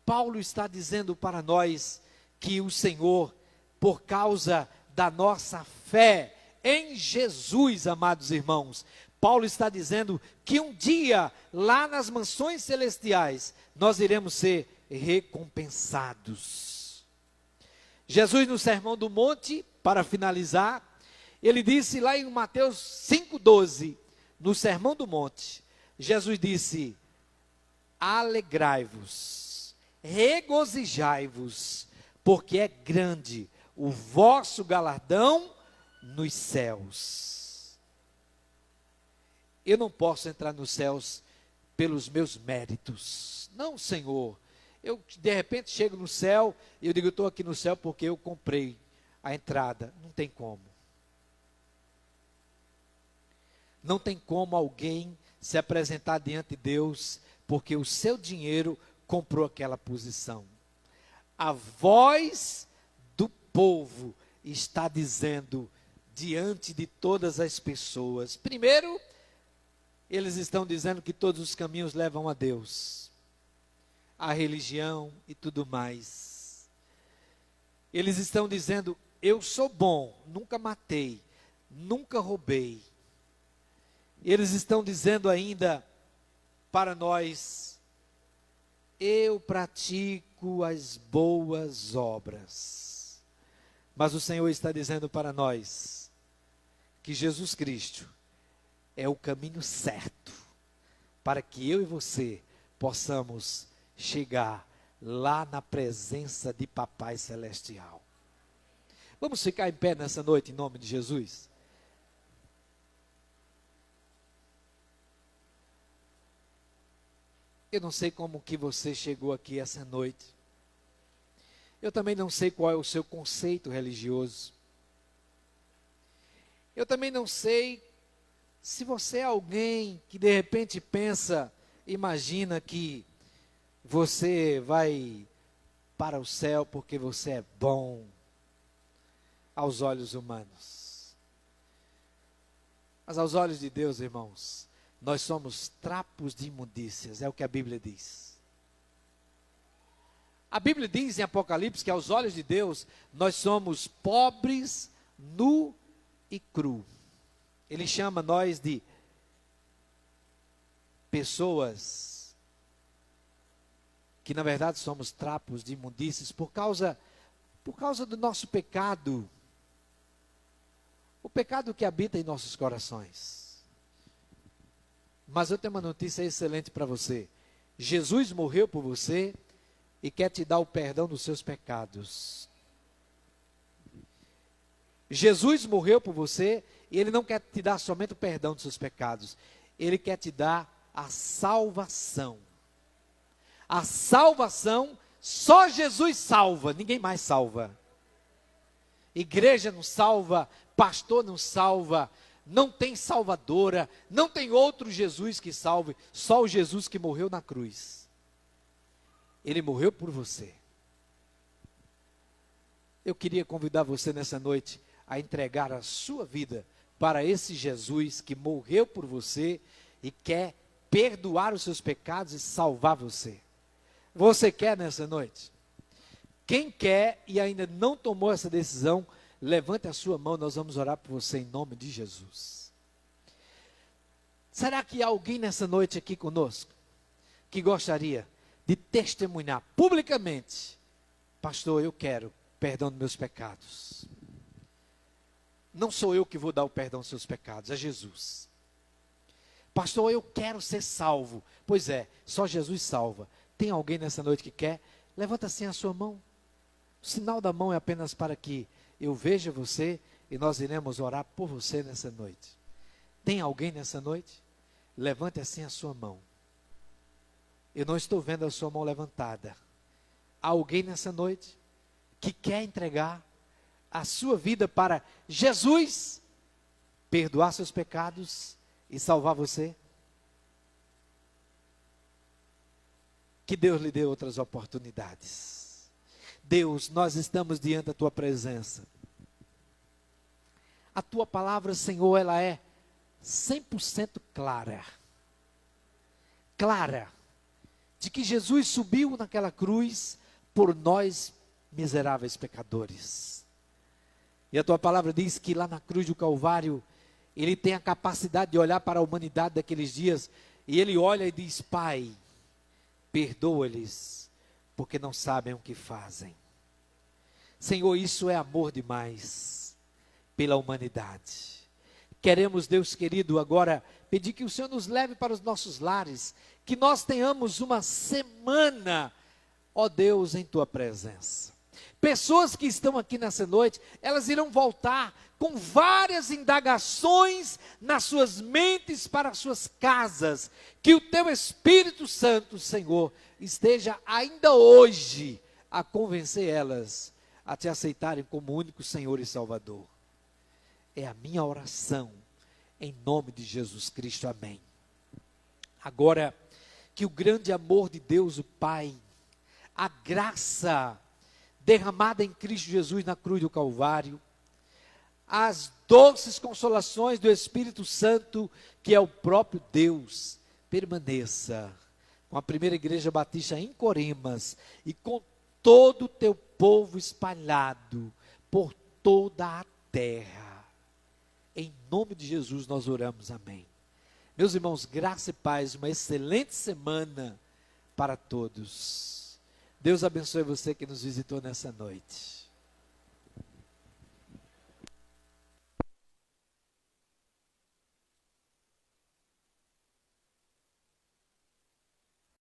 Paulo está dizendo para nós que o Senhor, por causa da nossa fé em Jesus, amados irmãos, Paulo está dizendo que um dia, lá nas mansões celestiais, nós iremos ser recompensados. Jesus, no Sermão do Monte, para finalizar, ele disse lá em Mateus 5,12, no Sermão do Monte, Jesus disse: alegrai-vos, regozijai-vos, porque é grande o vosso galardão nos céus. Eu não posso entrar nos céus pelos meus méritos. Não, Senhor. Eu, de repente, chego no céu e eu digo: eu estou aqui no céu porque eu comprei a entrada. Não tem como. Não tem como alguém se apresentar diante de Deus porque o seu dinheiro comprou aquela posição. A voz do povo está dizendo diante de todas as pessoas. Primeiro, eles estão dizendo que todos os caminhos levam a Deus, a religião e tudo mais. Eles estão dizendo: eu sou bom, nunca matei, nunca roubei. Eles estão dizendo ainda para nós: eu pratico as boas obras. Mas o Senhor está dizendo para nós que Jesus Cristo é o caminho certo para que eu e você possamos chegar lá na presença de Papai Celestial. Vamos ficar em pé nessa noite em nome de Jesus? Eu não sei como que você chegou aqui essa noite. Eu também não sei qual é o seu conceito religioso. Eu também não sei se você é alguém que de repente pensa, imagina que você vai para o céu porque você é bom aos olhos humanos. Mas aos olhos de Deus, irmãos, nós somos trapos de imundícias, é o que a Bíblia diz. A Bíblia diz em Apocalipse que aos olhos de Deus nós somos pobres, nu e cru. Ele chama nós de pessoas que na verdade somos trapos de imundícias por causa do nosso pecado. O pecado que habita em nossos corações. Mas eu tenho uma notícia excelente para você. Jesus morreu por você e quer te dar o perdão dos seus pecados. Jesus morreu por você e Ele não quer te dar somente o perdão dos seus pecados. Ele quer te dar a salvação. A salvação, só Jesus salva, ninguém mais salva. Igreja não salva, pastor não salva, não tem salvadora, não tem outro Jesus que salve, só o Jesus que morreu na cruz. Ele morreu por você. Eu queria convidar você nessa noite a entregar a sua vida para esse Jesus que morreu por você e quer perdoar os seus pecados e salvar você. Você quer nessa noite? Quem quer e ainda não tomou essa decisão, levante a sua mão, nós vamos orar por você em nome de Jesus. Será que há alguém nessa noite aqui conosco que gostaria de testemunhar publicamente: pastor, eu quero perdão dos meus pecados? Não sou eu que vou dar o perdão dos seus pecados, é Jesus. Pastor, eu quero ser salvo. Pois é, só Jesus salva. Tem alguém nessa noite que quer? Levanta assim a sua mão. O sinal da mão é apenas para que eu veja você e nós iremos orar por você nessa noite. Tem alguém nessa noite? Levante assim a sua mão. Eu não estou vendo a sua mão levantada. Há alguém nessa noite que quer entregar a sua vida para Jesus, perdoar seus pecados e salvar você? Que Deus lhe dê outras oportunidades. Deus, nós estamos diante da tua presença. A tua palavra, Senhor, ela é 100% clara. Clara. De que Jesus subiu naquela cruz por nós, miseráveis pecadores. E a tua palavra diz que lá na cruz do Calvário, Ele tem a capacidade de olhar para a humanidade daqueles dias, e Ele olha e diz: Pai, perdoa-lhes, porque não sabem o que fazem. Senhor, isso é amor demais pela humanidade. Queremos, Deus querido, agora pedir que o Senhor nos leve para os nossos lares, que nós tenhamos uma semana, ó Deus, em tua presença. Pessoas que estão aqui nessa noite, elas irão voltar com várias indagações nas suas mentes para as suas casas. Que o teu Espírito Santo, Senhor, esteja ainda hoje a convencer elas a te aceitarem como único Senhor e Salvador. É a minha oração, em nome de Jesus Cristo, amém. Agora, que o grande amor de Deus, o Pai, a graça derramada em Cristo Jesus na cruz do Calvário, as doces consolações do Espírito Santo, que é o próprio Deus, permaneça com a primeira igreja batista em Coremas e com todo o teu povo espalhado por toda a terra. Em nome de Jesus nós oramos, amém. Meus irmãos, graça e paz, uma excelente semana para todos. Deus abençoe você que nos visitou nessa noite.